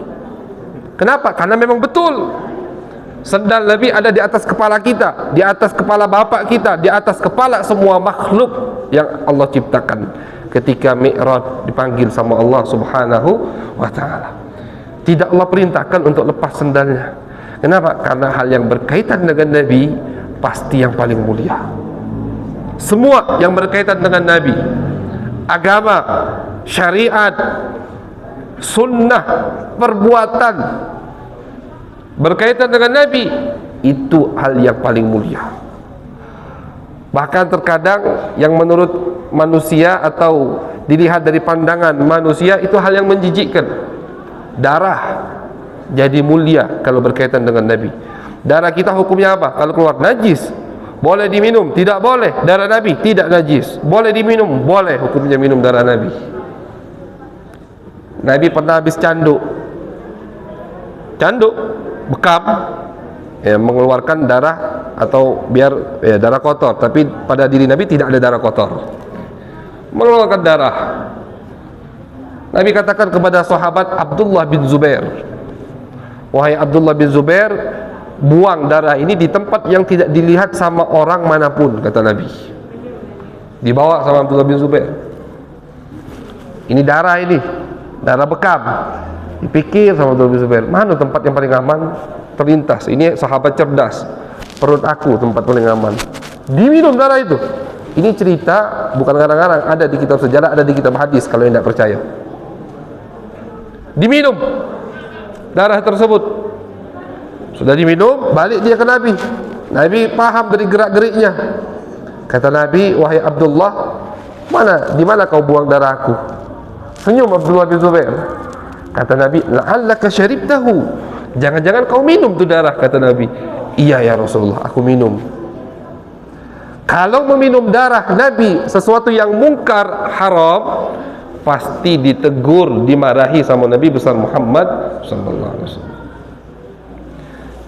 Speaker 1: Kenapa? Karena memang betul sendal Nabi ada di atas kepala kita, di atas kepala bapak kita, di atas kepala semua makhluk yang Allah ciptakan ketika Mi'raj dipanggil sama Allah Subhanahu wa ta'ala. Tidak Allah perintahkan untuk lepas sendalnya. Kenapa? Karena hal yang berkaitan dengan Nabi pasti yang paling mulia. Semua yang berkaitan dengan Nabi, agama, syariat, sunnah, perbuatan berkaitan dengan Nabi, itu hal yang paling mulia. Bahkan terkadang yang menurut manusia atau dilihat dari pandangan manusia itu hal yang menjijikkan. Darah jadi mulia kalau berkaitan dengan Nabi. Darah kita hukumnya apa? Kalau keluar najis, boleh diminum? Tidak boleh. Darah Nabi tidak najis, boleh diminum? Boleh, hukumnya minum darah Nabi. Nabi pernah habis canduk bekam, mengeluarkan darah atau biar darah kotor, tapi pada diri Nabi tidak ada darah kotor, mengeluarkan darah. Nabi katakan kepada sahabat Abdullah bin Zubair, wahai Abdullah bin Zubair, buang darah ini di tempat yang tidak dilihat sama orang manapun, kata Nabi. Dibawa sama Abdullah bin Zubair, ini darah bekam. Dipikir sama Abdullah bin Zubair, mana tempat yang paling aman? Terlintas, ini sahabat cerdas, perut aku tempat paling aman. Diminum darah itu. Ini cerita bukan ngarang-ngarang, ada di kitab sejarah, ada di kitab hadis, kalau yang tidak percaya. Diminum darah tersebut. Sudah diminum, balik dia ke Nabi. Nabi paham dari gerak-geriknya. Kata Nabi, wahai Abdullah, di mana kau buang darahku? Senyum Abdullah bin Zubair. Kata Nabi, la'allaka syaribtahu, jangan-jangan kau minum tu darah, kata Nabi. Iya ya Rasulullah, aku minum. Kalau meminum darah Nabi sesuatu yang mungkar, haram, pasti ditegur, dimarahi sama Nabi besar Muhammad sallallahu alaihi wasallam.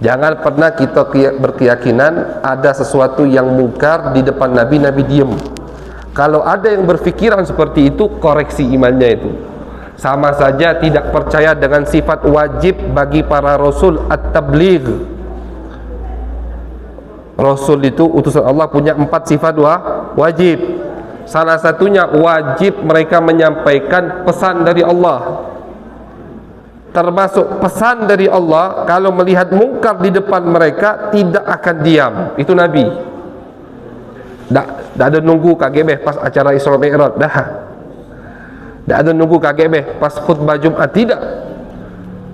Speaker 1: Jangan pernah kita berkeyakinan ada sesuatu yang mungkar di depan Nabi, Nabi diem. Kalau ada yang berfikiran seperti itu, koreksi imannya itu. Sama saja tidak percaya dengan sifat wajib bagi para rasul at-tabligh. Rasul itu utusan Allah punya 4 sifat wajib. Salah satunya wajib mereka menyampaikan pesan dari Allah. Termasuk pesan dari Allah, kalau melihat mungkar di depan mereka tidak akan diam. Itu Nabi. Tak ada nunggu KGB pas acara Isra Mi'raj, tidak ada nunggu KGB pas khutbah Jumat, tidak.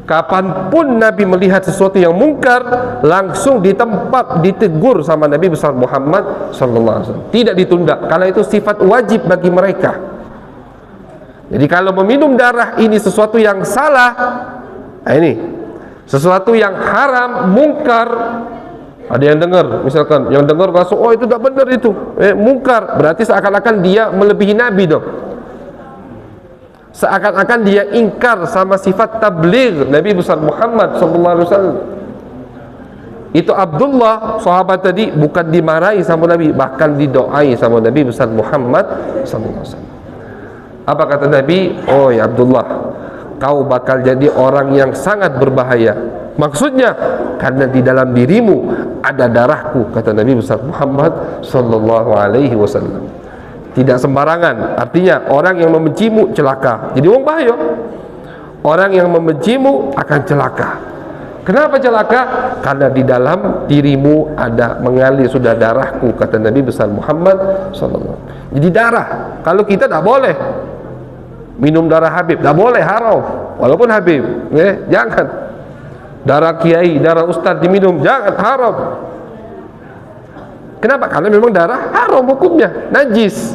Speaker 1: Kapanpun Nabi melihat sesuatu yang mungkar, langsung di tempat ditegur sama Nabi besar Muhammad sallallahu alaihi wasallam. Tidak ditunda, karena itu sifat wajib bagi mereka. Jadi kalau meminum darah ini sesuatu yang salah, ini sesuatu yang haram, mungkar, Ada yang dengar, misalkan yang dengar masuk, oh itu tak benar itu, mungkar, berarti seakan-akan dia melebihi Nabi dong. Seakan-akan dia ingkar sama sifat tabligh Nabi besar Muhammad sallallahu alaihi wasallam. Itu Abdullah sahabat tadi bukan dimarahi sama Nabi, bahkan didoai sama Nabi besar Muhammad sallallahu alaihi wasallam. Apa kata Nabi? Oh ya Abdullah, kau bakal jadi orang yang sangat berbahaya. Maksudnya karena di dalam dirimu ada darahku, kata Nabi besar Muhammad sallallahu alaihi wasallam. Tidak sembarangan, artinya orang yang membencimu celaka. Jadi orang bahaya. Orang yang membencimu akan celaka. Kenapa celaka? Karena di dalam dirimu ada mengalir sudah darahku, kata Nabi besar Muhammad sallallahu alaihi wasallam. Jadi darah, kalau kita tak boleh minum darah Habib, tak boleh, haram. Walaupun Habib, jangan. Darah kiai, darah ustaz diminum, jangan, haram. Kenapa? Karena memang darah haram hukumnya, najis.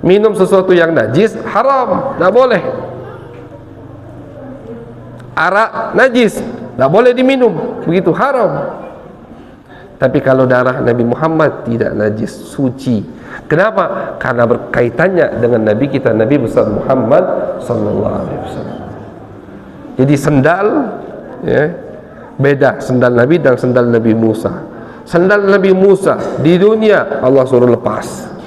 Speaker 1: Minum sesuatu yang najis haram, tak boleh. Arak najis, tak boleh diminum, begitu, haram. Tapi kalau darah Nabi Muhammad tidak najis, suci. Kenapa? Karena berkaitannya dengan Nabi kita, Nabi besar Muhammad sallallahu alaihi wasallam. Jadi sendal, beda sendal Nabi dan sendal Nabi Musa. Sendal Nabi Musa di dunia Allah suruh lepas.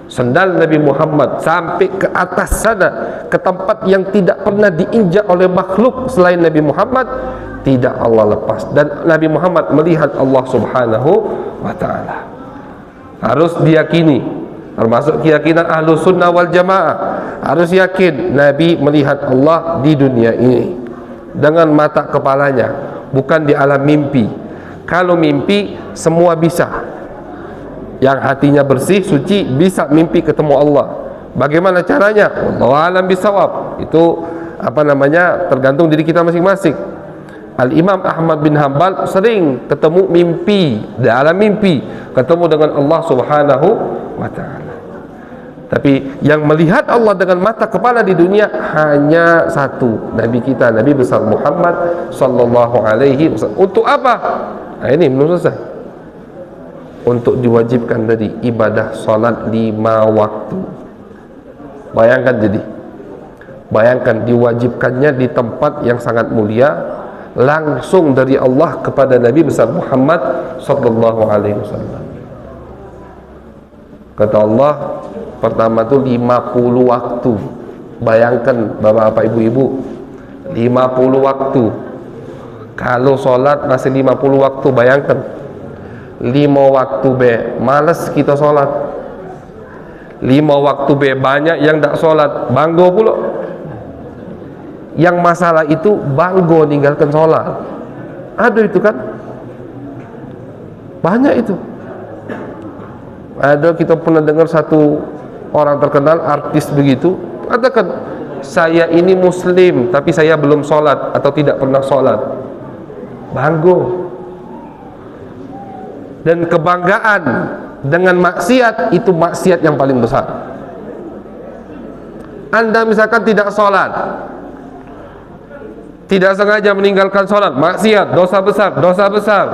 Speaker 1: Sendal Nabi Muhammad sampai ke atas sana, ke tempat yang tidak pernah diinjak oleh makhluk selain Nabi Muhammad, tidak Allah lepas. Dan Nabi Muhammad melihat Allah subhanahu wa ta'ala. Harus diyakini, termasuk keyakinan ahlu sunnah wal jamaah, harus yakin Nabi melihat Allah di dunia ini dengan mata kepalanya, bukan di alam mimpi. Kalau mimpi semua bisa, yang hatinya bersih, suci, bisa mimpi ketemu Allah. Bagaimana caranya? Wallahu a'lam bishawab. Itu tergantung diri kita masing-masing. Al-Imam Ahmad bin Hanbal sering ketemu mimpi, dalam mimpi ketemu dengan Allah subhanahu wa ta'ala. Tapi yang melihat Allah dengan mata kepala di dunia hanya satu, Nabi kita, Nabi besar Muhammad sallallahu alaihi wasallam. Untuk apa? Nah, ini belum selesai. Untuk diwajibkan tadi ibadah salat 5 waktu. Bayangkan, jadi bayangkan diwajibkannya di tempat yang sangat mulia, langsung dari Allah kepada Nabi besar Muhammad sallallahu alaihi wasallam. Kata Allah, pertama itu 50 waktu. Bayangkan bapak-bapak, ibu-ibu, 50 waktu. Kalau solat masih 50 waktu, bayangkan 5 waktu be, males kita solat. 5 waktu be, banyak yang tak solat, banggo pula. Yang masalah itu banggo ninggalkan solat. Ada itu kan, banyak itu. Ada, kita pernah dengar satu orang terkenal, artis begitu, katakan, saya ini muslim tapi saya belum sholat atau tidak pernah sholat. Banggo. Dan kebanggaan dengan maksiat, itu maksiat yang paling besar. Anda misalkan tidak sholat, tidak sengaja meninggalkan sholat, maksiat, dosa besar, dosa besar.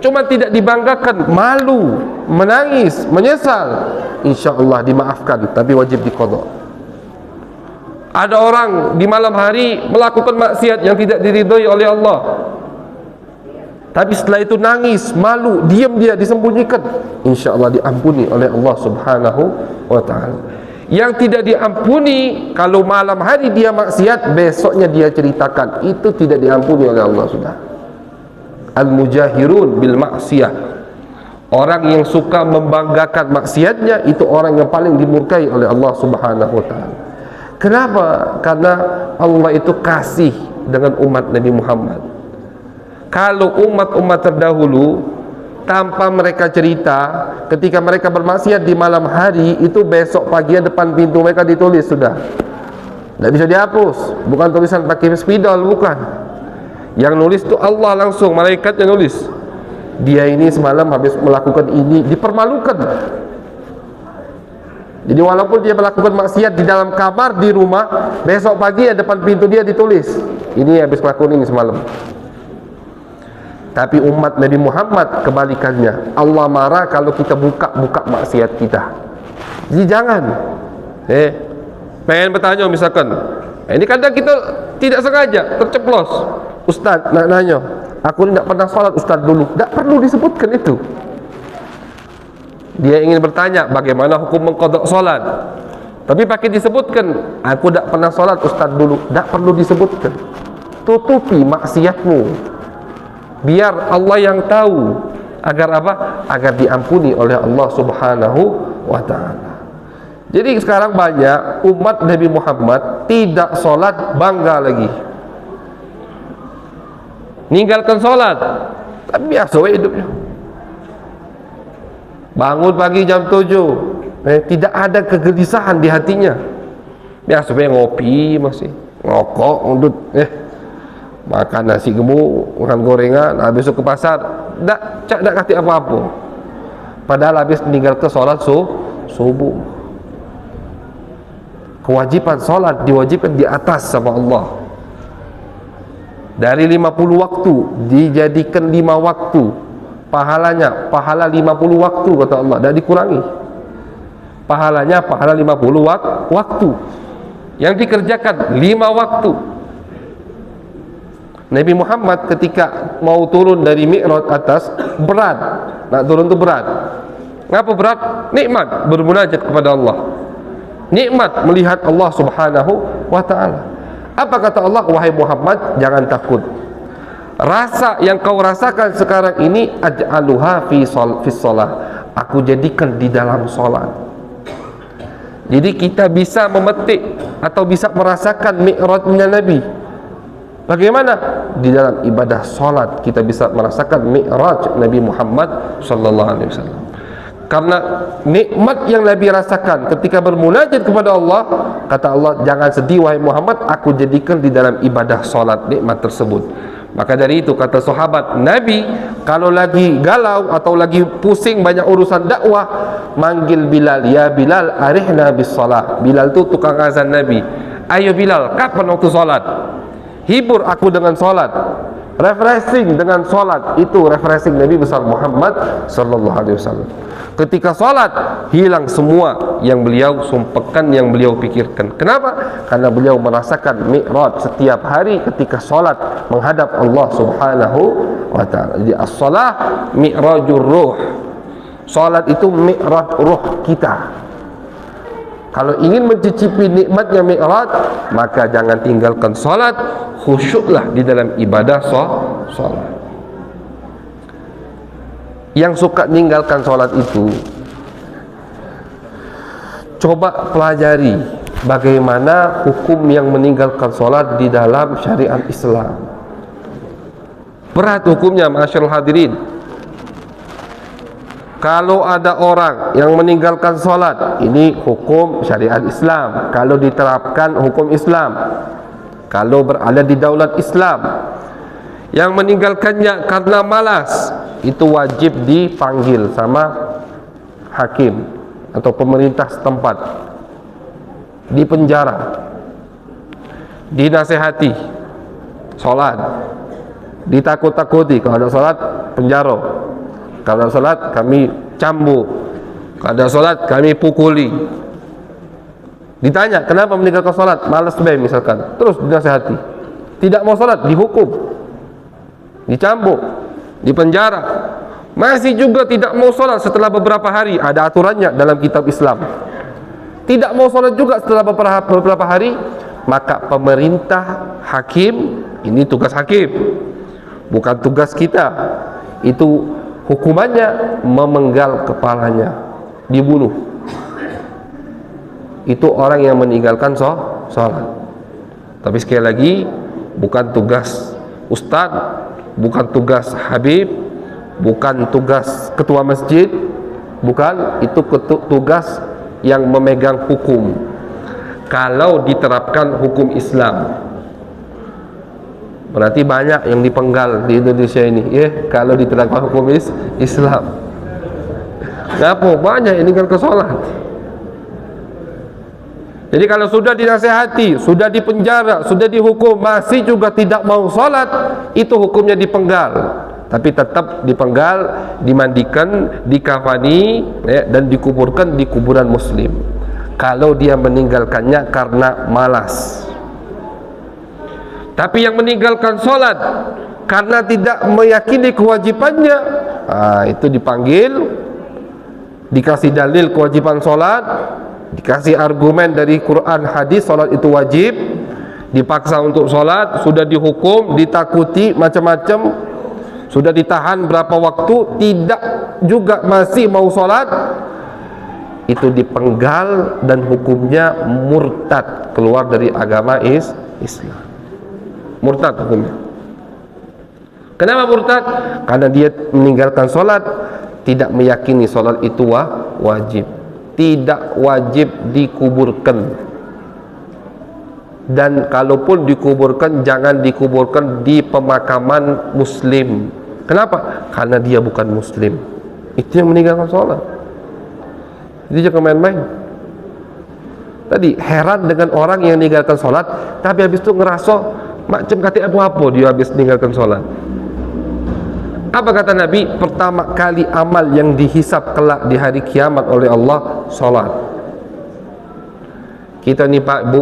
Speaker 1: Cuma tidak dibanggakan, malu, menangis, menyesal, insya Allah dimaafkan, tapi wajib diqadha. Ada orang di malam hari melakukan maksiat yang tidak diridhoi oleh Allah, tapi setelah itu nangis, malu, diam, dia disembunyikan, insya Allah diampuni oleh Allah subhanahu wa ta'ala. Yang tidak diampuni, kalau malam hari dia maksiat, besoknya dia ceritakan, itu tidak diampuni oleh Allah sudah. Al-mujahirun bil maksiyah, orang yang suka membanggakan maksiatnya, itu orang yang paling dimurkai oleh Allah subhanahu wa ta'ala. Kenapa? Karena Allah itu kasih dengan umat Nabi Muhammad. Kalau umat-umat terdahulu, tanpa mereka cerita, ketika mereka bermaksiat di malam hari, itu besok pagi depan pintu mereka ditulis sudah, tidak bisa dihapus. Bukan tulisan pakai spidol, bukan. Yang nulis itu Allah langsung, malaikat yang nulis. Dia ini semalam habis melakukan ini, dipermalukan. Jadi walaupun dia melakukan maksiat di dalam kamar, di rumah, besok pagi depan pintu dia ditulis, ini habis melakukan ini semalam. Tapi umat Nabi Muhammad kebalikannya, Allah marah kalau kita buka-buka maksiat kita. Jadi jangan pengen bertanya misalkan, ini kadang kita tidak sengaja terceplos, Ustaz nak nanya, aku tidak pernah sholat Ustaz dulu. Tak perlu disebutkan itu. Dia ingin bertanya bagaimana hukum mengqadha sholat, tapi pakai disebutkan, aku tidak pernah sholat Ustaz dulu. Tak perlu disebutkan. Tutupi maksiatmu, biar Allah yang tahu. Agar apa? Agar diampuni oleh Allah Subhanahu wa ta'ala. Jadi sekarang banyak umat Nabi Muhammad tidak sholat bangga lagi, ninggalkan sholat, tapi biasa hidupnya. Bangun pagi jam 7, tidak ada kegelisahan di hatinya. Biasa ngopi, masih ngokok, ngudut, makan nasi gemuk, makan gorengan, habis ke pasar, tak kati apa-apa. Padahal habis meninggalkan sholat subuh. Kewajiban sholat diwajibkan di atas sama Allah. Dari 50 waktu dijadikan 5 waktu. Pahalanya pahala 50 waktu kata Allah, tidak dikurangi. Pahalanya pahala 50 waktu. Yang dikerjakan 5 waktu. Nabi Muhammad ketika mau turun dari Mi'raj atas berat, nak turun itu berat. Ngapa berat? Nikmat bermunajat kepada Allah, nikmat melihat Allah Subhanahu wa ta'ala. Apa kata Allah? Wahai Muhammad, jangan takut. Rasa yang kau rasakan sekarang ini, aj'aluha fi shalah, aku jadikan di dalam solat. Jadi kita bisa memetik atau bisa merasakan Mi'rajnya Nabi. Bagaimana? Di dalam ibadah solat kita bisa merasakan Mi'raj Nabi Muhammad sallallahu alaihi wasallam. Karena nikmat yang Nabi rasakan ketika bermunajat kepada Allah, kata Allah, jangan sedih wahai Muhammad, aku jadikan di dalam ibadah solat nikmat tersebut. Maka dari itu kata sahabat, Nabi kalau lagi galau atau lagi pusing banyak urusan dakwah, manggil Bilal, ya Bilal arihna bis salat. Bilal itu tukang azan Nabi. Ayo Bilal, kapan waktu salat? Hibur aku dengan solat, refreshing dengan solat. Itu refreshing Nabi besar Muhammad sallallahu alaihi wasallam. Ketika solat hilang semua yang beliau sumpahkan, yang beliau pikirkan. Kenapa? Karena beliau merasakan Mi'raj setiap hari ketika solat menghadap Allah Subhanahu wa ta'ala. Jadi as-salah mi'rajur ruh. Solat itu mi'raj ruh kita. Kalau ingin mencicipi nikmatnya Mi'raj, maka jangan tinggalkan solat, khusyuklah di dalam ibadah solat. Yang suka meninggalkan solat itu, coba pelajari bagaimana hukum yang meninggalkan solat di dalam syariat Islam. Berat hukumnya, ma'asyiral hadirin. Kalau ada orang yang meninggalkan solat, ini hukum syariat Islam. Kalau diterapkan hukum Islam, kalau berada di daulat Islam, yang meninggalkannya karena malas, itu wajib dipanggil sama hakim atau pemerintah setempat, dipenjara, dinasehati solat, ditakut-takuti. Kalau ada solat, penjara. Kalau ada solat, kami cambuk. Kalau ada solat, kami pukuli. Ditanya, kenapa meninggalkan solat? Malas be misalkan. Terus dinasehati. Tidak mau solat, dihukum, dicambuk, dipenjara. Masih juga tidak mau solat setelah beberapa hari. Ada aturannya dalam kitab Islam. Tidak mau solat juga setelah beberapa hari, maka pemerintah, hakim, ini tugas hakim, bukan tugas kita. Itu hukumannya memenggal kepalanya, dibunuh. Itu orang yang meninggalkan sholat. Tapi sekali lagi, bukan tugas ustadz, bukan tugas habib, bukan tugas ketua masjid, bukan. Itu tugas yang memegang hukum. Kalau diterapkan hukum Islam, berarti banyak yang dipenggal di Indonesia ini. Kalau diterapkan hukum Islam, kenapa banyak yang meninggalkan sholat? Jadi kalau sudah dinasehati, sudah dipenjara, sudah dihukum, masih juga tidak mau sholat, itu hukumnya dipenggal. tapi tetap dipenggal, dimandikan, dikafani, dan dikuburkan di kuburan muslim. Kalau dia meninggalkannya karena malas. Tapi yang meninggalkan sholat karena tidak meyakini kewajibannya, itu dipanggil, dikasih dalil kewajiban sholat, dikasih argumen dari Quran hadis sholat itu wajib, dipaksa untuk sholat, sudah dihukum, ditakuti macam-macam, sudah ditahan berapa waktu, tidak juga masih mau sholat, itu dipenggal dan hukumnya murtad, keluar dari agama Islam. Murtad hukumnya. Kenapa murtad? Karena dia meninggalkan sholat, tidak meyakini sholat itu wajib, tidak wajib dikuburkan, dan kalaupun dikuburkan jangan dikuburkan di pemakaman muslim. Kenapa? Karena dia bukan muslim. Itu yang meninggalkan sholat. Jadi jangan main-main. Tadi heran dengan orang yang meninggalkan sholat tapi habis itu ngerasa macam kata apa dia habis meninggalkan sholat. Apa kata Nabi? Pertama kali amal yang dihisap kelak di hari kiamat oleh Allah, sholat. Kita ni Pak Bu,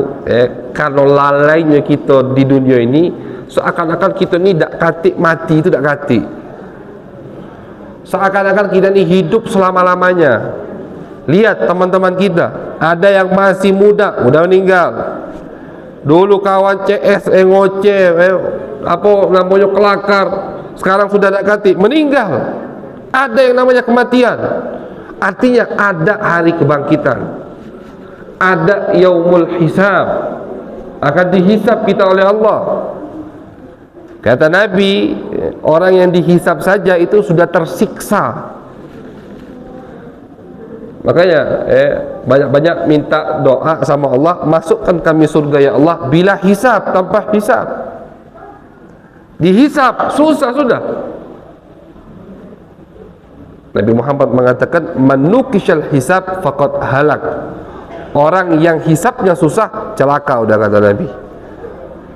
Speaker 1: kalau lalainya kita di dunia ini, seakan-akan kita ni dak katik mati, itu dak katik. Seakan-akan kita ni hidup selama-lamanya. Lihat teman-teman kita, ada yang masih muda, udah meninggal. Dulu kawan CS, ngoceh, apa namanya kelakar, sekarang sudah dak katik, meninggal. Ada yang namanya kematian. Artinya ada hari kebangkitan, ada yaumul hisab, akan dihisab kita oleh Allah. Kata Nabi, orang yang dihisab saja itu sudah tersiksa. Makanya banyak-banyak minta doa sama Allah, masukkan kami surga ya Allah bila hisab, tanpa hisab. Dihisab susah sudah. Nabi Muhammad mengatakan manukishal hisab faqad halak. Orang yang hisabnya susah celaka, udah kata Nabi.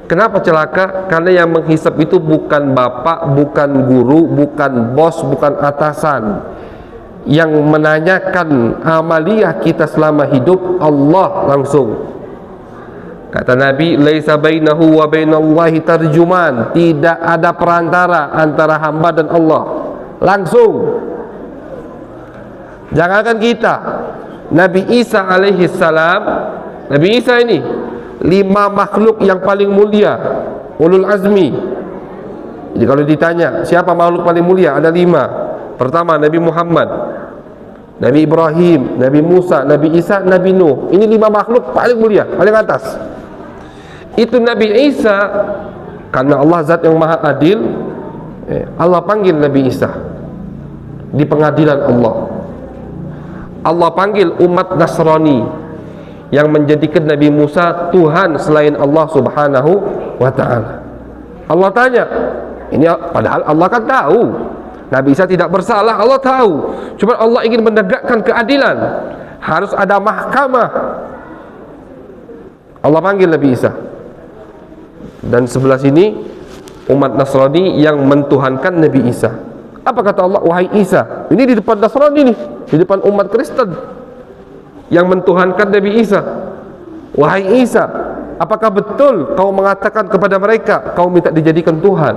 Speaker 1: Kenapa celaka? Karena yang menghisab itu bukan bapak, bukan guru, bukan bos, bukan atasan. Yang menanyakan amaliyah kita selama hidup Allah langsung. Kata Nabi, laisa bainahu wa bainallahi tarjuman, tidak ada perantara antara hamba dan Allah, langsung. Jangankan kita, Nabi Isa alaihi salam, Nabi Isa ini 5 makhluk yang paling mulia, ulul azmi. Jadi kalau ditanya siapa makhluk paling mulia, ada 5. Pertama Nabi Muhammad, Nabi Ibrahim, Nabi Musa, Nabi Isa, Nabi Nuh. Ini 5 makhluk paling mulia, paling atas. Itu Nabi Isa, karena Allah zat yang maha adil, Allah panggil Nabi Isa di pengadilan Allah. Allah panggil umat Nasrani yang menjadikan Nabi Musa Tuhan selain Allah subhanahu wa ta'ala. Allah tanya, ini padahal Allah kan tahu Nabi Isa tidak bersalah, Allah tahu. Cuma Allah ingin menegakkan keadilan, harus ada mahkamah. Allah panggil Nabi Isa. Dan sebelah sini umat Nasrani yang mentuhankan Nabi Isa. Apa kata Allah? Wahai Isa, ini di depan Nasrani nih, di depan umat Kristen yang mentuhankan Nabi Isa. Wahai Isa, apakah betul kau mengatakan kepada mereka kau minta dijadikan Tuhan?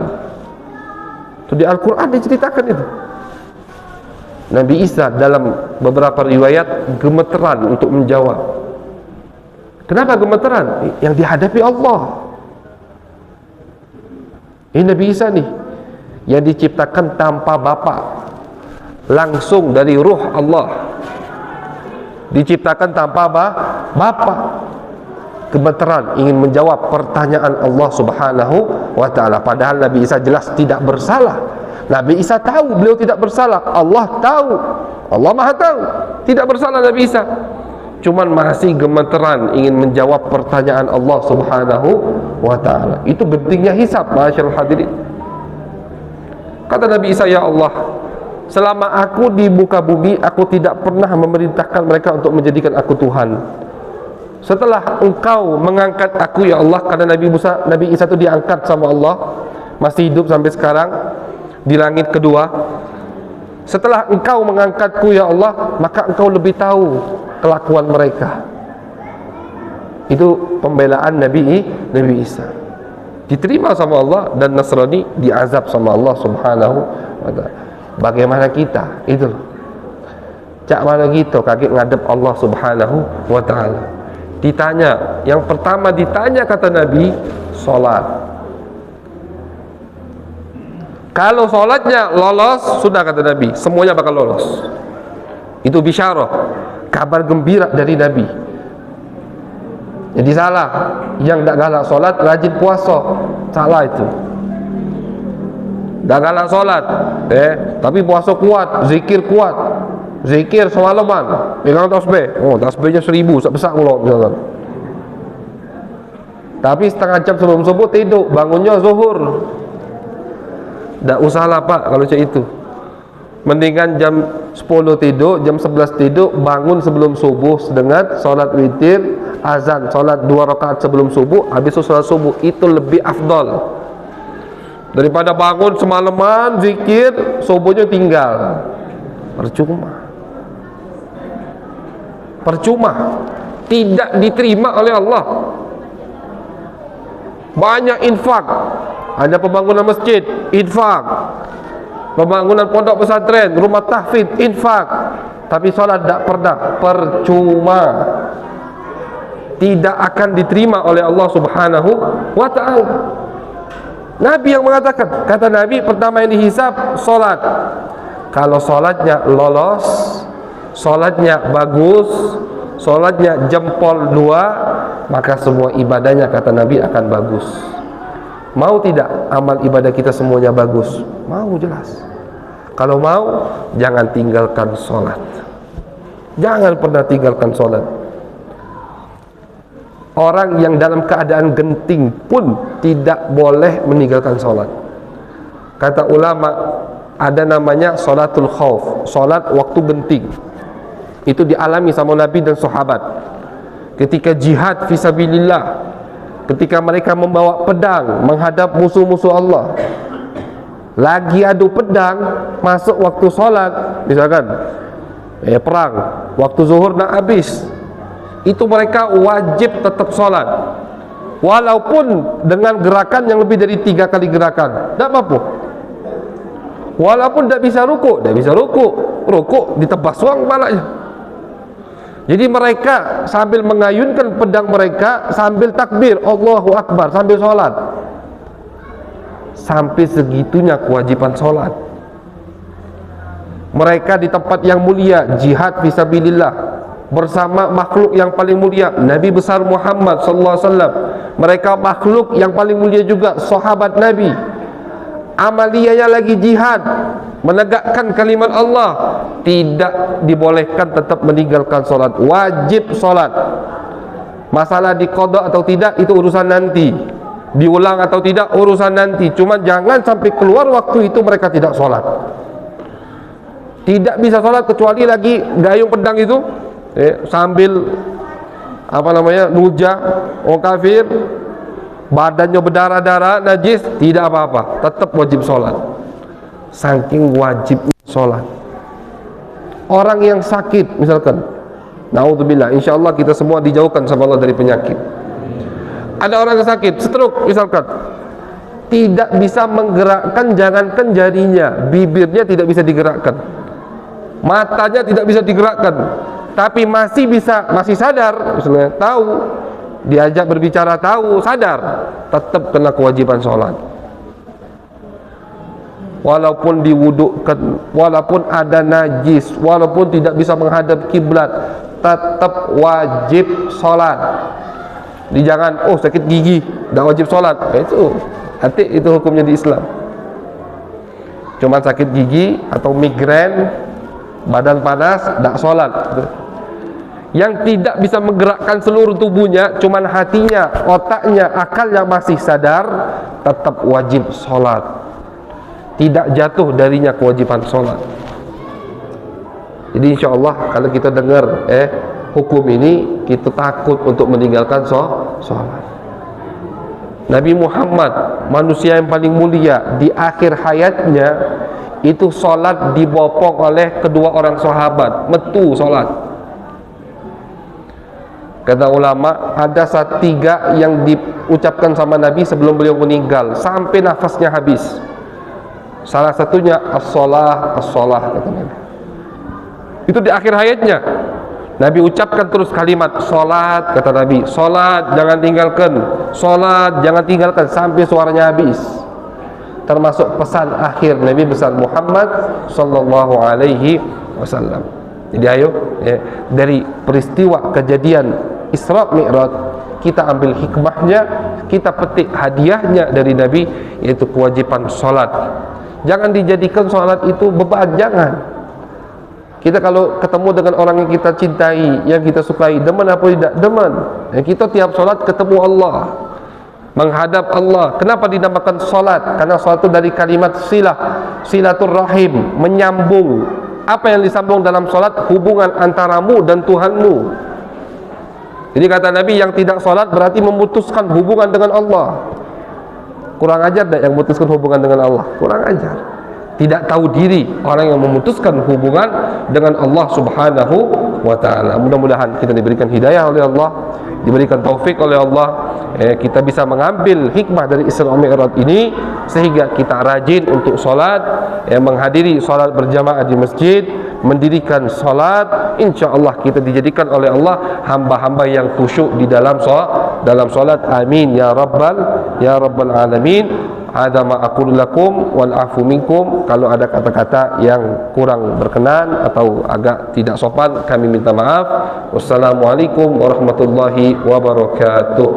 Speaker 1: Itu di Al-Quran diceritakan itu. Nabi Isa dalam beberapa riwayat gemeteran untuk menjawab. Kenapa gemeteran? Yang dihadapi Allah. Ini Nabi Isa nih yang diciptakan tanpa bapa, langsung dari ruh Allah, diciptakan tanpa bapa. Gemeteran ingin menjawab pertanyaan Allah subhanahu wa ta'ala. Padahal Nabi Isa jelas tidak bersalah. Nabi Isa tahu beliau tidak bersalah. Allah tahu, Allah maha tahu tidak bersalah Nabi Isa. Cuman masih gemeteran ingin menjawab pertanyaan Allah subhanahu wa ta'ala. Itu gentingnya hisab, masyaallah hadirin. Kata Nabi Isa, ya Allah, selama aku di muka bumi, aku tidak pernah memerintahkan mereka untuk menjadikan aku Tuhan. Setelah engkau mengangkat aku ya Allah, karena Nabi Isa itu diangkat sama Allah, masih hidup sampai sekarang. di langit kedua. Setelah engkau mengangkatku ya Allah, maka engkau lebih tahu kelakuan mereka. Itu pembelaan Nabi Isa. Diterima sama Allah, dan Nasrani diazab sama Allah Subhanahu wa ta'ala. Bagaimana kita? Itu cak mana kita kaget ngadep Allah Subhanahu wa ta'ala. Ditanya, yang pertama ditanya kata Nabi, solat. Kalau solatnya lolos, sudah kata Nabi, semuanya bakal lolos. Itu bisyarah, kabar gembira dari Nabi. Jadi salah yang tak galak solat rajin puasa, salah itu. Tak galak solat, tapi puasa kuat, zikir kuat, zikir semalaman, pegang tasbih. Oh, tasbihnya 1000, besar pula misalkan. Tapi setengah jam sebelum subuh tidur, bangunnya zuhur. Tak usahlah Pak kalau macam itu. Mendingan jam 10 tidur, jam 11 tidur, bangun sebelum subuh sedengat, solat witir, azan, solat 2 rakaat sebelum subuh, habis itu solat subuh. Itu lebih afdal daripada bangun semalaman zikir, subuhnya tinggal. Percuma, tidak diterima oleh Allah. Banyak infak, ada pembangunan masjid, infak, pembangunan pondok pesantren, rumah tahfidz, infak, tapi solat tak pernah, percuma, tidak akan diterima oleh Allah Subhanahu wa ta'ala. Nabi yang mengatakan, kata Nabi, pertama yang dihisab solat. Kalau solatnya lolos, solatnya bagus, solatnya jempol 2, maka semua ibadahnya kata Nabi akan bagus. Mau tidak amal ibadah kita semuanya bagus? Mau, jelas. Kalau mau, jangan tinggalkan solat. Jangan pernah tinggalkan solat. Orang yang dalam keadaan genting pun tidak boleh meninggalkan solat. Kata ulama, ada namanya solatul khauf, solat waktu genting. Itu dialami sama Nabi dan sahabat ketika jihad fisabilillah, ketika mereka membawa pedang menghadap musuh-musuh Allah. Lagi adu pedang, masuk waktu solat, misalkan perang, waktu zuhur nak habis, itu mereka wajib tetap solat, walaupun dengan gerakan yang lebih dari 3 kali gerakan, tak apa-apa. Walaupun tak bisa rukuk, rukuk ditebas suang kepalanya. Jadi mereka sambil mengayunkan pedang mereka, sambil takbir Allahu Akbar, sambil solat. Sampai segitunya kewajiban solat. Mereka di tempat yang mulia, jihad fisabilillah, bersama makhluk yang paling mulia, Nabi besar Muhammad sallallahu alaihi wasallam. Mereka makhluk yang paling mulia juga, sahabat Nabi. Amaliyahnya lagi jihad, menegakkan kalimat Allah, tidak dibolehkan tetap meninggalkan solat. Wajib solat. Masalah diqadha atau tidak itu urusan nanti, diulang atau tidak urusan nanti. Cuma jangan sampai keluar waktu itu mereka tidak solat. Tidak bisa solat kecuali lagi gayung pedang itu, sambil nujah orang kafir, badannya berdarah-darah, najis, tidak apa-apa, tetap wajib sholat. Saking wajib sholat. Orang yang sakit misalkan, naudzubillah, insyaallah kita semua dijauhkan sama Allah dari penyakit. Ada orang yang sakit, stroke misalkan, tidak bisa menggerakkan, jangankan jarinya, bibirnya tidak bisa digerakkan, matanya tidak bisa digerakkan, tapi masih sadar, misalnya tahu, diajak berbicara tahu, sadar, tetap kena kewajiban sholat. Walaupun diwudukkan, walaupun ada najis, walaupun tidak bisa menghadap kiblat, tetap wajib sholat. Jangan, sakit gigi, dah wajib sholat. Itu hati, itu hukumnya di Islam. Cuma sakit gigi atau migrain, badan panas, tak sholat. Yang tidak bisa menggerakkan seluruh tubuhnya, cuman hatinya, otaknya, akalnya masih sadar, tetap wajib sholat. Tidak jatuh darinya kewajiban sholat. Jadi insya Allah kalau kita dengar hukum ini, kita takut untuk meninggalkan sholat. Nabi Muhammad, manusia yang paling mulia, di akhir hayatnya itu solat dibopong oleh kedua orang sahabat, metu solat. Kata ulama, ada tiga yang diucapkan sama Nabi sebelum beliau meninggal sampai nafasnya habis. Salah satunya as-salah, as-salah, kata Nabi. Itu di akhir hayatnya Nabi ucapkan terus kalimat solat, kata Nabi, solat jangan tinggalkan, solat jangan tinggalkan sampai suaranya habis. Termasuk pesan akhir Nabi besar Muhammad sallallahu alaihi wasallam. Jadi ayo dari peristiwa kejadian Isra Mi'raj kita ambil hikmahnya, kita petik hadiahnya dari Nabi, yaitu kewajiban solat. Jangan dijadikan solat itu beban, jangan. Kita kalau ketemu dengan orang yang kita cintai, yang kita sukai, demen apa tidak? Demen. Kita tiap solat ketemu Allah, menghadap Allah. Kenapa dinamakan solat? Karena solat itu dari kalimat silah, silaturrahim, menyambung. Apa yang disambung dalam solat? Hubungan antaramu dan Tuhanmu. Jadi kata Nabi, yang tidak solat berarti memutuskan hubungan dengan Allah. Kurang ajar tak yang memutuskan hubungan dengan Allah? Kurang ajar. Tidak tahu diri orang yang memutuskan hubungan dengan Allah subhanahu wa ta'ala. Mudah-mudahan kita diberikan hidayah oleh Allah, diberikan taufik oleh Allah, kita bisa mengambil hikmah dari Isra Mi'raj ini, sehingga kita rajin untuk sholat, menghadiri sholat berjamaah di masjid, mendirikan sholat. Insya Allah kita dijadikan oleh Allah hamba-hamba yang khusyuk di dalam sholat. Amin ya rabbal alamin. Hadza ma aqulu lakum wal afu minkum. Kalau ada kata-kata yang kurang berkenan atau agak tidak sopan, kami minta maaf. Wassalamualaikum warahmatullahi wabarakatuh.